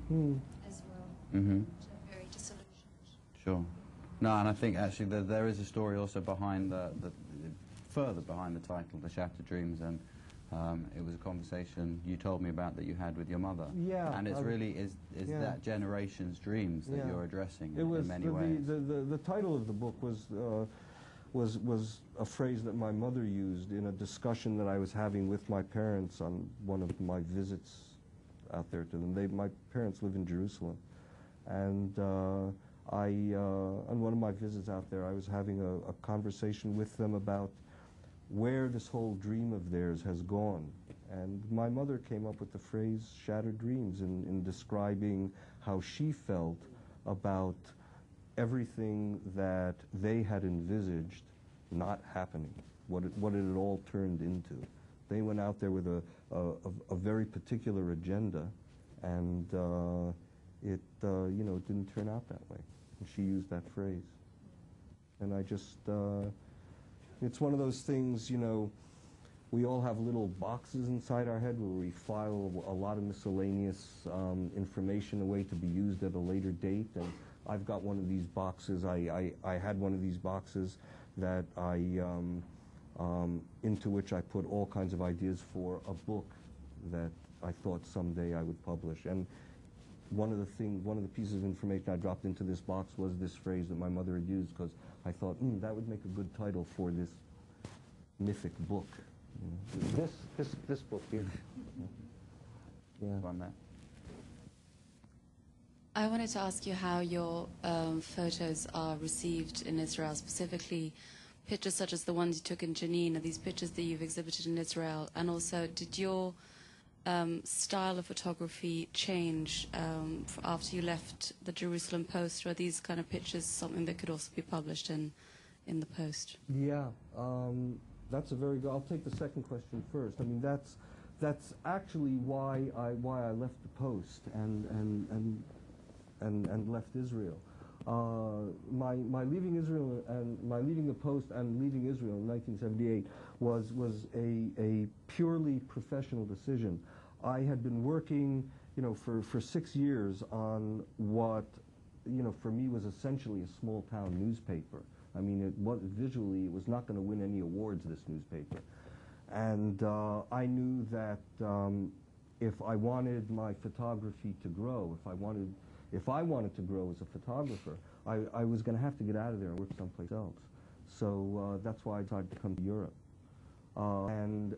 [SPEAKER 9] anger as well.
[SPEAKER 1] Mm-hmm.
[SPEAKER 9] So very disillusioned.
[SPEAKER 1] Sure. No, and I think actually that there is a story also behind further behind the title, The Shattered Dreams, and it was a conversation you told me about that you had with your mother.
[SPEAKER 2] Yeah.
[SPEAKER 1] And it's really is that generation's dreams that you're addressing in many ways.
[SPEAKER 2] The title of the book was a phrase that my mother used in a discussion that I was having with my parents on one of my visits out there to them. My parents live in Jerusalem, and on one of my visits out there, I was having a conversation with them about where this whole dream of theirs has gone. And my mother came up with the phrase shattered dreams in describing how she felt about everything that they had envisaged not happening, what it had all turned into. They went out there with a very particular agenda, and it didn't turn out that way. And she used that phrase. And I just, it's one of those things, we all have little boxes inside our head where we file a lot of miscellaneous information away to be used at a later date. And I've got one of these boxes. I had one of these boxes that into which I put all kinds of ideas for a book that I thought someday I would publish. And one of the pieces of information I dropped into this box was this phrase that my mother had used, because I thought, that would make a good title for this mythic book. You know. This book here. Yeah.
[SPEAKER 1] On that.
[SPEAKER 10] I wanted to ask you how your photos are received in Israel, specifically pictures such as the ones you took in Jenin, and these pictures that you've exhibited in Israel, and also did your style of photography change after you left the Jerusalem Post, or are these kind of pictures something that could also be published in the Post?
[SPEAKER 2] Yeah, that's a very good. I'll take the second question first. I mean, that's actually why I left the Post and left Israel. My leaving Israel and my leaving the Post and leaving Israel in 1978 was a purely professional decision. I had been working, for 6 years on what, for me was essentially a small town newspaper. I mean, it was not going to win any awards, this newspaper. And I knew that if I wanted my photography to grow, if I wanted to grow as a photographer, I was going to have to get out of there and work someplace else. So that's why I decided to come to Europe. And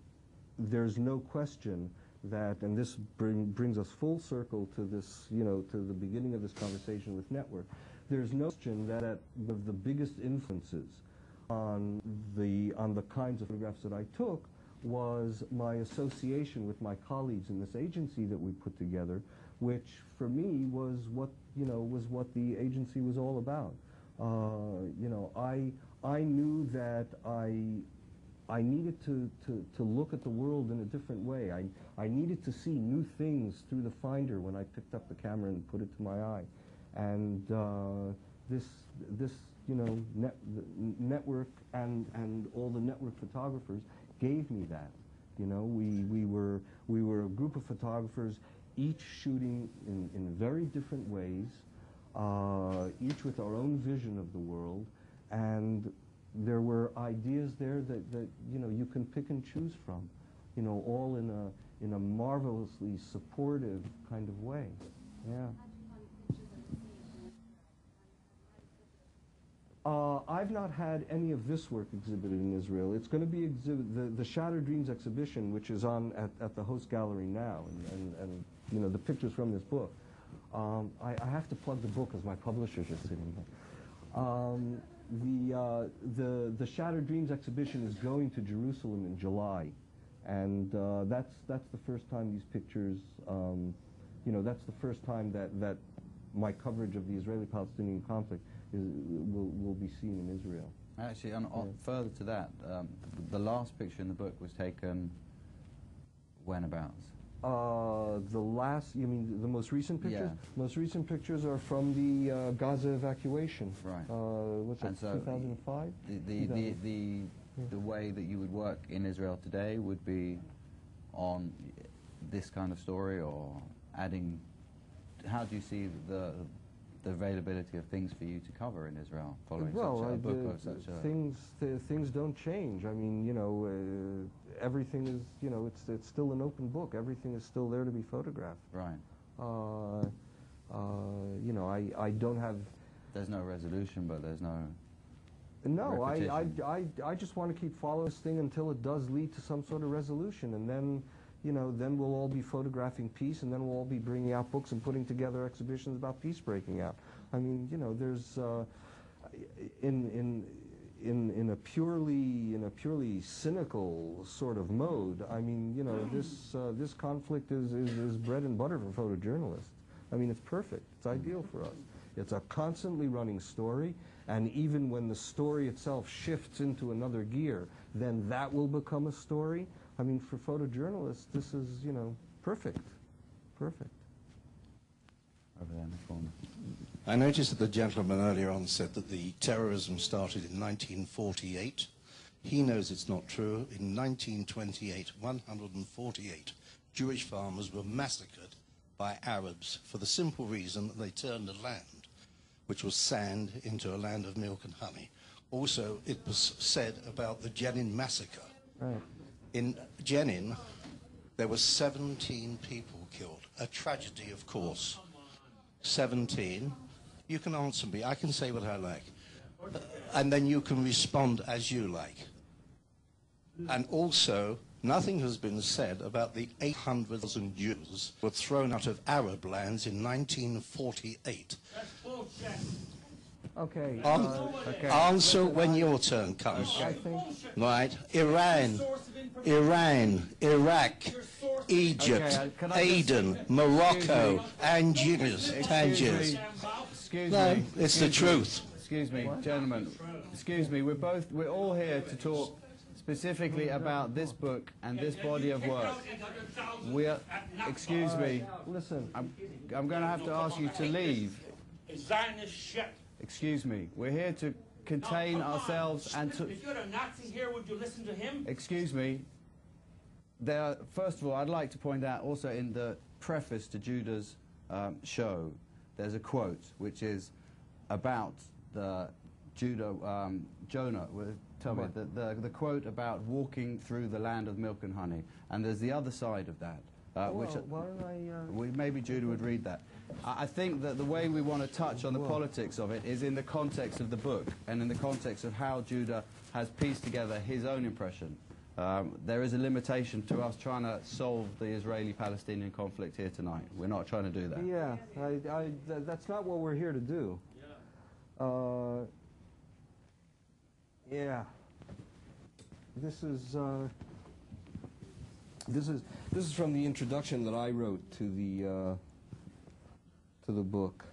[SPEAKER 2] there's no question that, and this brings us full circle to this, to the beginning of this conversation with Network, there's no question that one of the biggest influences on the kinds of photographs that I took was my association with my colleagues in this agency that we put together, which for me was what the agency was all about. I knew that I needed to look at the world in a different way. I needed to see new things through the finder when I picked up the camera and put it to my eye. And this Network and all the Network photographers gave me that. We were a group of photographers, each shooting in very different ways, each with our own vision of the world, and there were ideas there that you can pick and choose from, all in a marvelously supportive kind of way. Yeah. I've not had any of this work exhibited in Israel. It's going to be the Shattered Dreams exhibition, which is on at the Host Gallery now, and the pictures from this book. I have to plug the book as my publishers are sitting here. The Shattered Dreams exhibition is going to Jerusalem in July, and that's the first time these pictures. That's the first time that my coverage of the Israeli-Palestinian conflict will be seen in Israel.
[SPEAKER 1] Actually, further to that, the last picture in the book was taken whenabouts?
[SPEAKER 2] You mean the most recent pictures?
[SPEAKER 1] Yeah.
[SPEAKER 2] Most recent pictures are from the Gaza evacuation.
[SPEAKER 1] Right.
[SPEAKER 2] What's that, 2005?
[SPEAKER 1] The way that you would work in Israel today would be on this kind of story, or adding. How do you see the availability of things for you to cover in Israel following such a book or such a...
[SPEAKER 2] Things don't change. I mean, everything is, it's still an open book. Everything is still there to be photographed.
[SPEAKER 1] Right.
[SPEAKER 2] I don't have...
[SPEAKER 1] There's no resolution, but there's no...
[SPEAKER 2] No, I just want to keep following this thing until it does lead to some sort of resolution, and then, then we'll all be photographing peace, and then we'll all be bringing out books and putting together exhibitions about peace breaking out. I mean, there's in a purely cynical sort of mode. I mean, this conflict is bread and butter for photojournalists. I mean, it's perfect. It's ideal for us. It's a constantly running story, and even when the story itself shifts into another gear, then that will become a story. I mean, for photojournalists, this is, perfect. Perfect.
[SPEAKER 1] Over there in the corner.
[SPEAKER 11] I noticed that the gentleman earlier on said that the terrorism started in 1948. He knows it's not true. In 1928, 148 Jewish farmers were massacred by Arabs for the simple reason that they turned a land which was sand into a land of milk and honey. Also, it was said about the Jenin massacre.
[SPEAKER 2] Right.
[SPEAKER 11] In Jenin, there were 17 people killed. A tragedy, of course. 17. You can answer me. I can say what I like. and then you can respond as you like. And also, nothing has been said about the 800,000 Jews who were thrown out of Arab lands in 1948.
[SPEAKER 3] That's bullshit.
[SPEAKER 2] Okay.
[SPEAKER 11] Answer when your turn comes. Right? Iran, Iraq, Egypt, Aden, Morocco, Algiers, Tangiers. No, it's the truth.
[SPEAKER 1] Excuse me, gentlemen. Excuse me. We're all here to talk specifically about this book and this body of work. Excuse me.
[SPEAKER 2] Listen.
[SPEAKER 1] I'm going to have to ask you to leave.
[SPEAKER 3] Zionist shit.
[SPEAKER 1] Excuse me. We're here to contain ourselves and to...
[SPEAKER 3] If you're a Nazi here, would you listen to him?
[SPEAKER 1] Excuse me. First of all, I'd like to point out also in the preface to Judah's show, there's a quote which is about the Jonah. Tell me, the quote about walking through the land of milk and honey. And there's the other side of that, maybe Judah would read that. I think that the way we want to touch on the politics of it is in the context of the book and in the context of how Judah has pieced together his own impression. There is a limitation to us trying to solve the Israeli-Palestinian conflict here tonight. We're not trying to do that.
[SPEAKER 2] Yeah, that's not what we're here to do. Yeah. This is from the introduction that I wrote to the book.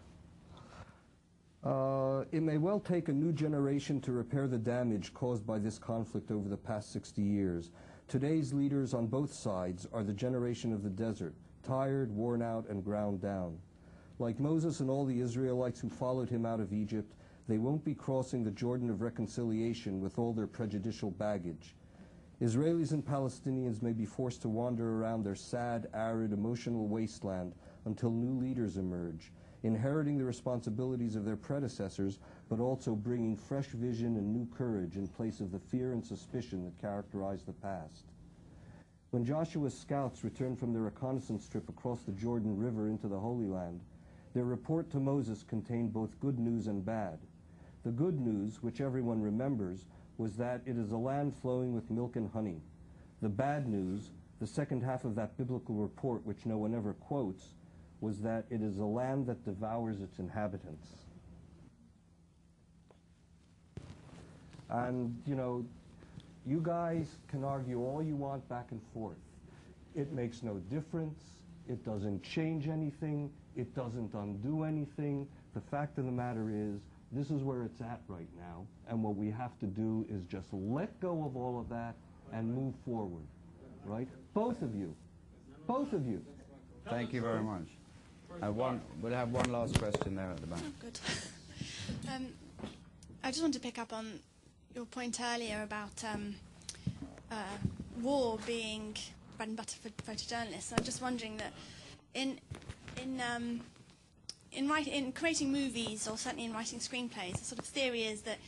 [SPEAKER 2] It may well take a new generation to repair the damage caused by this conflict over the past 60 years. Today's leaders on both sides are the generation of the desert, tired, worn out, and ground down. Like Moses and all the Israelites who followed him out of Egypt, they won't be crossing the Jordan of reconciliation with all their prejudicial baggage. Israelis and Palestinians may be forced to wander around their sad, arid, emotional wasteland until new leaders emerge, inheriting the responsibilities of their predecessors, but also bringing fresh vision and new courage in place of the fear and suspicion that characterized the past. When Joshua's scouts returned from their reconnaissance trip across the Jordan River into the Holy Land, their report to Moses contained both good news and bad. The good news, which everyone remembers, was that it is a land flowing with milk and honey. The bad news, the second half of that biblical report which no one ever quotes, was that it is a land that devours its inhabitants. And, you know, you guys can argue all you want back and forth. It makes no difference. It doesn't change anything. It doesn't undo anything. The fact of the matter is, this is where it's at right now, and what we have to do is just let go of all of that and move forward, right? Both of you. Both of you.
[SPEAKER 1] Thank you very much. We'll have one last question there at the back.
[SPEAKER 12] Oh, good. I just want to pick up on your point earlier about war being bread and butter for photojournalists. I'm just wondering that in creating movies, or certainly in writing screenplays, the sort of theory is that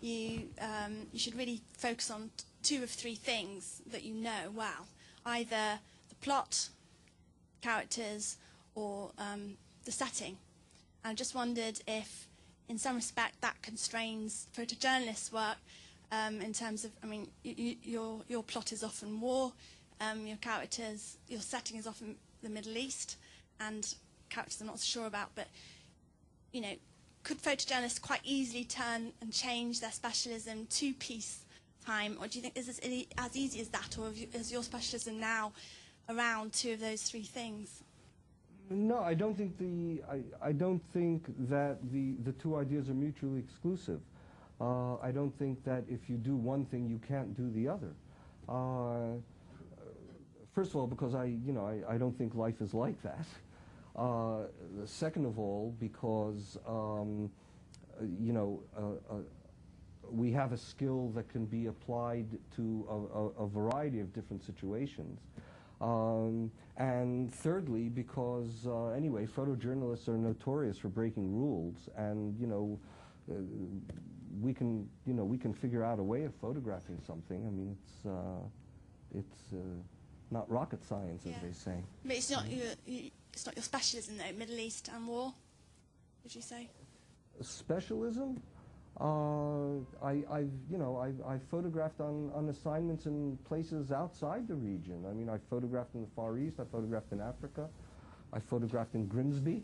[SPEAKER 12] you should really focus on two of three things that you know well, either the plot, characters, or the setting. And I just wondered if, in some respect, that constrains photojournalists' work in terms of, I mean, your plot is often war, your characters, your setting is often the Middle East, and characters I'm not so sure about, but, you know, could photojournalists quite easily turn and change their specialism to peacetime, or do you think is this as easy as that, or is your specialism now around two of those three things?
[SPEAKER 2] No, I don't think I don't think that the two ideas are mutually exclusive. I don't think that if you do one thing, you can't do the other. First of all, because I don't think life is like that. Second of all, because we have a skill that can be applied to a variety of different situations. And thirdly, because anyway, photojournalists are notorious for breaking rules, and we can figure out a way of photographing something. I mean, it's not rocket science, as they say.
[SPEAKER 12] But it's not your specialism, though. Middle East and war, would you say?
[SPEAKER 2] Specialism? I've photographed on assignments in places outside the region. I mean, I photographed in the Far East, I photographed in Africa, I photographed in Grimsby.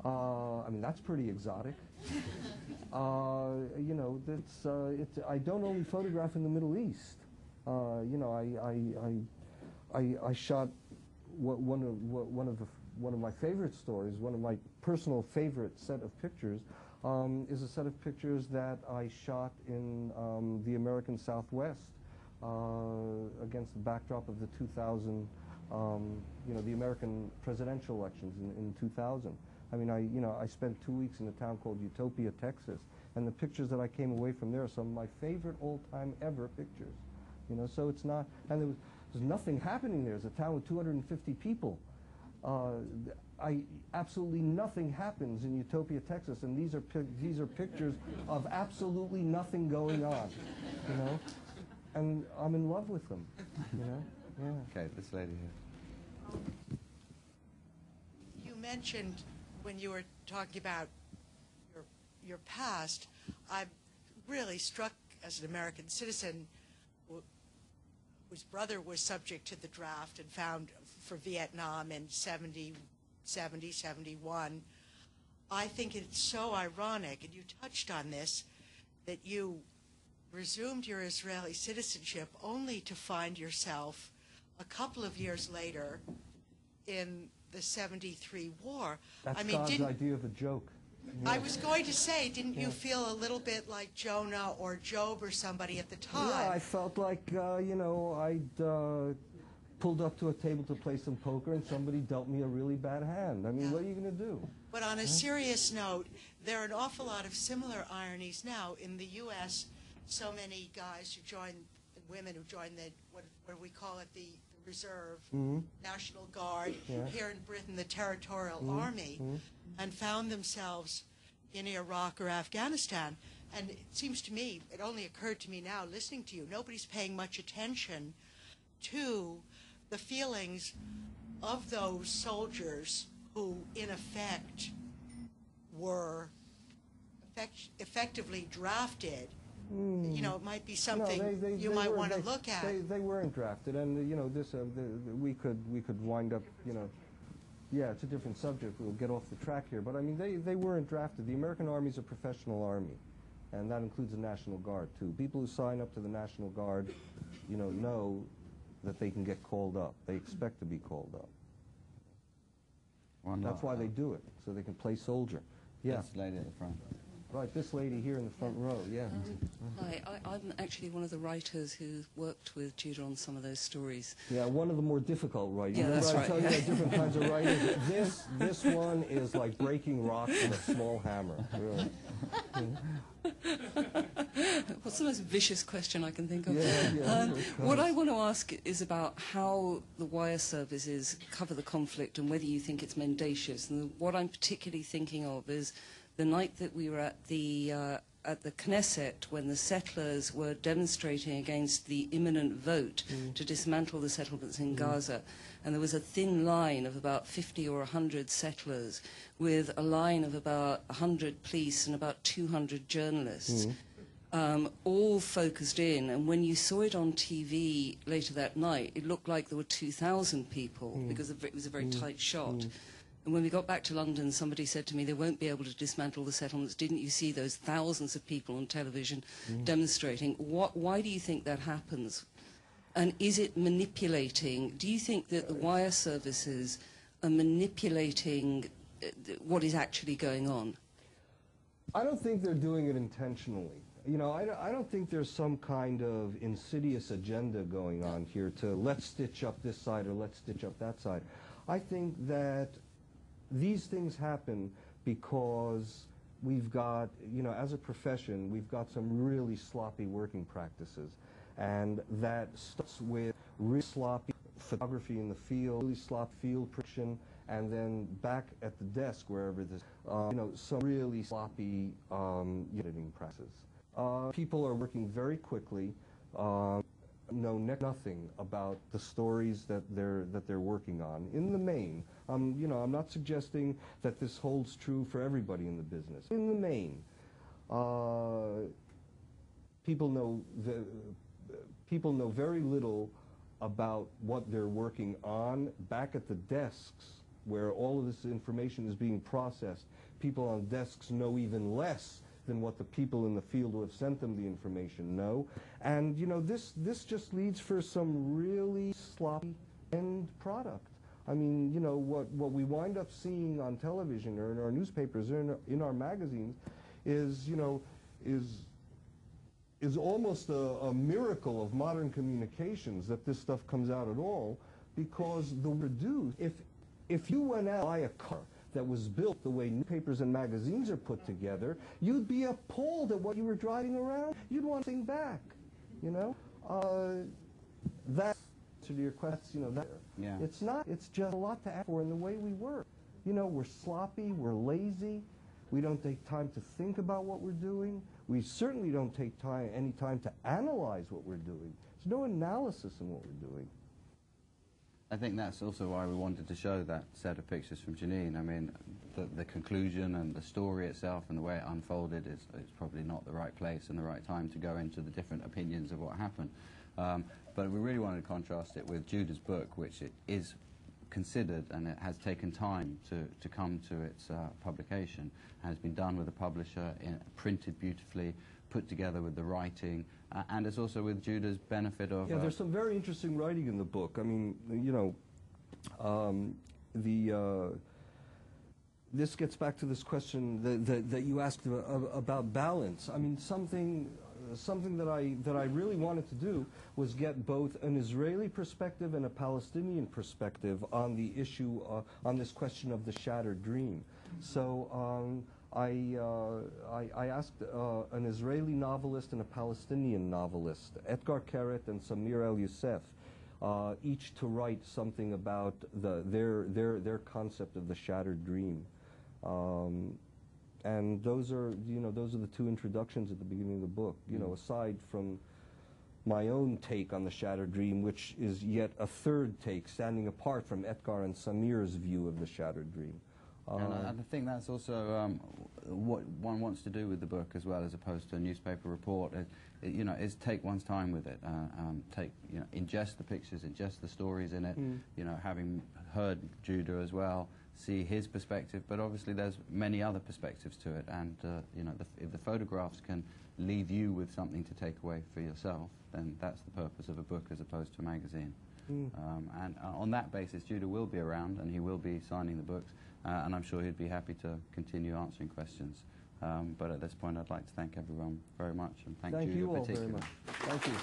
[SPEAKER 2] I mean, that's pretty exotic. You know, I don't only photograph in the Middle East. You know, I shot one of my favorite stories, one of my personal favorite set of pictures, is a set of pictures that I shot in the American Southwest against the backdrop of the 2000, you know, the American presidential elections in 2000. I mean, I spent 2 weeks in a town called Utopia, Texas, and the pictures that I came away from there are some of my favorite all-time ever pictures. You know, so it's not, and there's nothing happening there. It's a town with 250 people. Absolutely nothing happens in Utopia, Texas, and these are pictures of absolutely nothing going on, you know, and I'm in love with them, you know. Yeah.
[SPEAKER 1] Okay, this lady here.
[SPEAKER 4] You mentioned when you were talking about your past, I'm really struck as an American citizen whose brother was subject to the draft and found for Vietnam in 70, 71. I think it's so ironic, and you touched on this, that you resumed your Israeli citizenship only to find yourself a couple of years later in the 73 war.
[SPEAKER 2] That's
[SPEAKER 4] I mean,
[SPEAKER 2] God's idea of a joke. Yeah.
[SPEAKER 4] I was going to say, didn't you feel a little bit like Jonah or Job or somebody at the time?
[SPEAKER 2] Yeah, I felt like, you know, I'd pulled up to a table to play some poker and somebody dealt me a really bad hand. I mean, what are you going to do?
[SPEAKER 4] But on a serious note, there are an awful lot of similar ironies now. In the U.S., so many guys who join, women who join the, what do we call it, the Reserve, National Guard, here in Britain, the Territorial Army, and found themselves in Iraq or Afghanistan. And it seems to me, it only occurred to me now listening to you, nobody's paying much attention to the feelings of those soldiers who, in effect, were effectively drafted. You know, it might be something you might want to look at.
[SPEAKER 2] They weren't drafted, and you know, this we could wind up, you know, yeah, it's a different subject. We'll get off the track here, but I mean, they weren't drafted. The American Army is a professional army, and that includes the National Guard too. People who sign up to the National Guard, you know that they can get called up. They expect to be called up. That's why they do it, so they can play soldier. Yeah.
[SPEAKER 1] This lady at the front.
[SPEAKER 2] Right, this lady here in the front row, yeah.
[SPEAKER 13] Hi, I'm actually one of the writers who worked with Judah on some of those stories.
[SPEAKER 2] Yeah, one of the more difficult writers.
[SPEAKER 13] Yeah, that's right.
[SPEAKER 2] I tell you about different kinds of writers. This one is like breaking rock with a small hammer, really.
[SPEAKER 13] What's the most vicious question I can think of?
[SPEAKER 2] Yeah,
[SPEAKER 13] what I want to ask is about how the wire services cover the conflict and whether you think it's mendacious. And what I'm particularly thinking of is the night that we were at the Knesset when the settlers were demonstrating against the imminent vote to dismantle the settlements in Gaza. And there was a thin line of about 50 or 100 settlers with a line of about 100 police and about 200 journalists, all focused in. And when you saw it on TV later that night, it looked like there were 2,000 people because it was a very tight shot. And when we got back to London, somebody said to me, they won't be able to dismantle the settlements. Didn't you see those thousands of people on television demonstrating? Why do you think that happens? And is it manipulating? Do you think that the wire services are manipulating what is actually going on?
[SPEAKER 2] I don't think they're doing it intentionally. You know, I don't think there's some kind of insidious agenda going on here to let's stitch up this side or let's stitch up that side. I think that these things happen because we've got, you know, as a profession, we've got some really sloppy working practices. And that starts with really sloppy photography in the field, really sloppy field production, and then back at the desk, wherever this, you know, some really sloppy editing practices. People are working very quickly, know nothing about the stories that they're working on. In the main, you know, I'm not suggesting that this holds true for everybody in the business. In the main, people know very little about what they're working on. Back at the desks where all of this information is being processed, people on desks know even less than what the people in the field who have sent them the information know. And, you know, this just leads for some really sloppy end product. I mean, you know, what we wind up seeing on television or in our newspapers or in our magazines is, you know, is almost a miracle of modern communications that this stuff comes out at all, because if you went out and buy a car that was built the way newspapers and magazines are put together, you'd be appalled at what you were driving around. You'd want to think back, you know. That's to your question, you know.
[SPEAKER 1] Yeah.
[SPEAKER 2] It's just a lot to ask for in the way we work. You know, we're sloppy, we're lazy. We don't take time to think about what we're doing. We certainly don't take any time to analyze what we're doing. There's no analysis in what we're doing.
[SPEAKER 1] I think that's also why we wanted to show that set of pictures from Janine. I mean, the conclusion and the story itself and the way it unfolded is probably not the right place and the right time to go into the different opinions of what happened. But we really wanted to contrast it with Judah's book, which it is considered, and it has taken time to come to its publication. It has been done with a publisher, printed beautifully, put together with the writing, and it's also with Judah's benefit of...
[SPEAKER 2] Yeah, there's some very interesting writing in the book. I mean, you know, this gets back to this question that you asked about balance. I mean, something that I really wanted to do was get both an Israeli perspective and a Palestinian perspective on the issue, on this question of the shattered dream. So I asked an Israeli novelist and a Palestinian novelist, Etgar Keret and Samir El-Youssef, each to write something about their concept of the shattered dream. And those are the two introductions at the beginning of the book. You know, aside from my own take on the shattered dream, which is yet a third take, standing apart from Etgar and Samir's view of the shattered dream.
[SPEAKER 1] And I think that's also what one wants to do with the book, as well, as opposed to a newspaper report. You know, is take one's time with it. Ingest the pictures, ingest the stories in it. You know, having heard Judah as well, see his perspective, but obviously there's many other perspectives to it, and you know, if the photographs can leave you with something to take away for yourself, then that's the purpose of a book as opposed to a magazine. And on that basis, Judah will be around, and he will be signing the books, and I'm sure he'd be happy to continue answering questions. But at this point, I'd like to thank everyone very much, and thank Judah
[SPEAKER 2] you all
[SPEAKER 1] particularly.
[SPEAKER 2] very much. Thank you.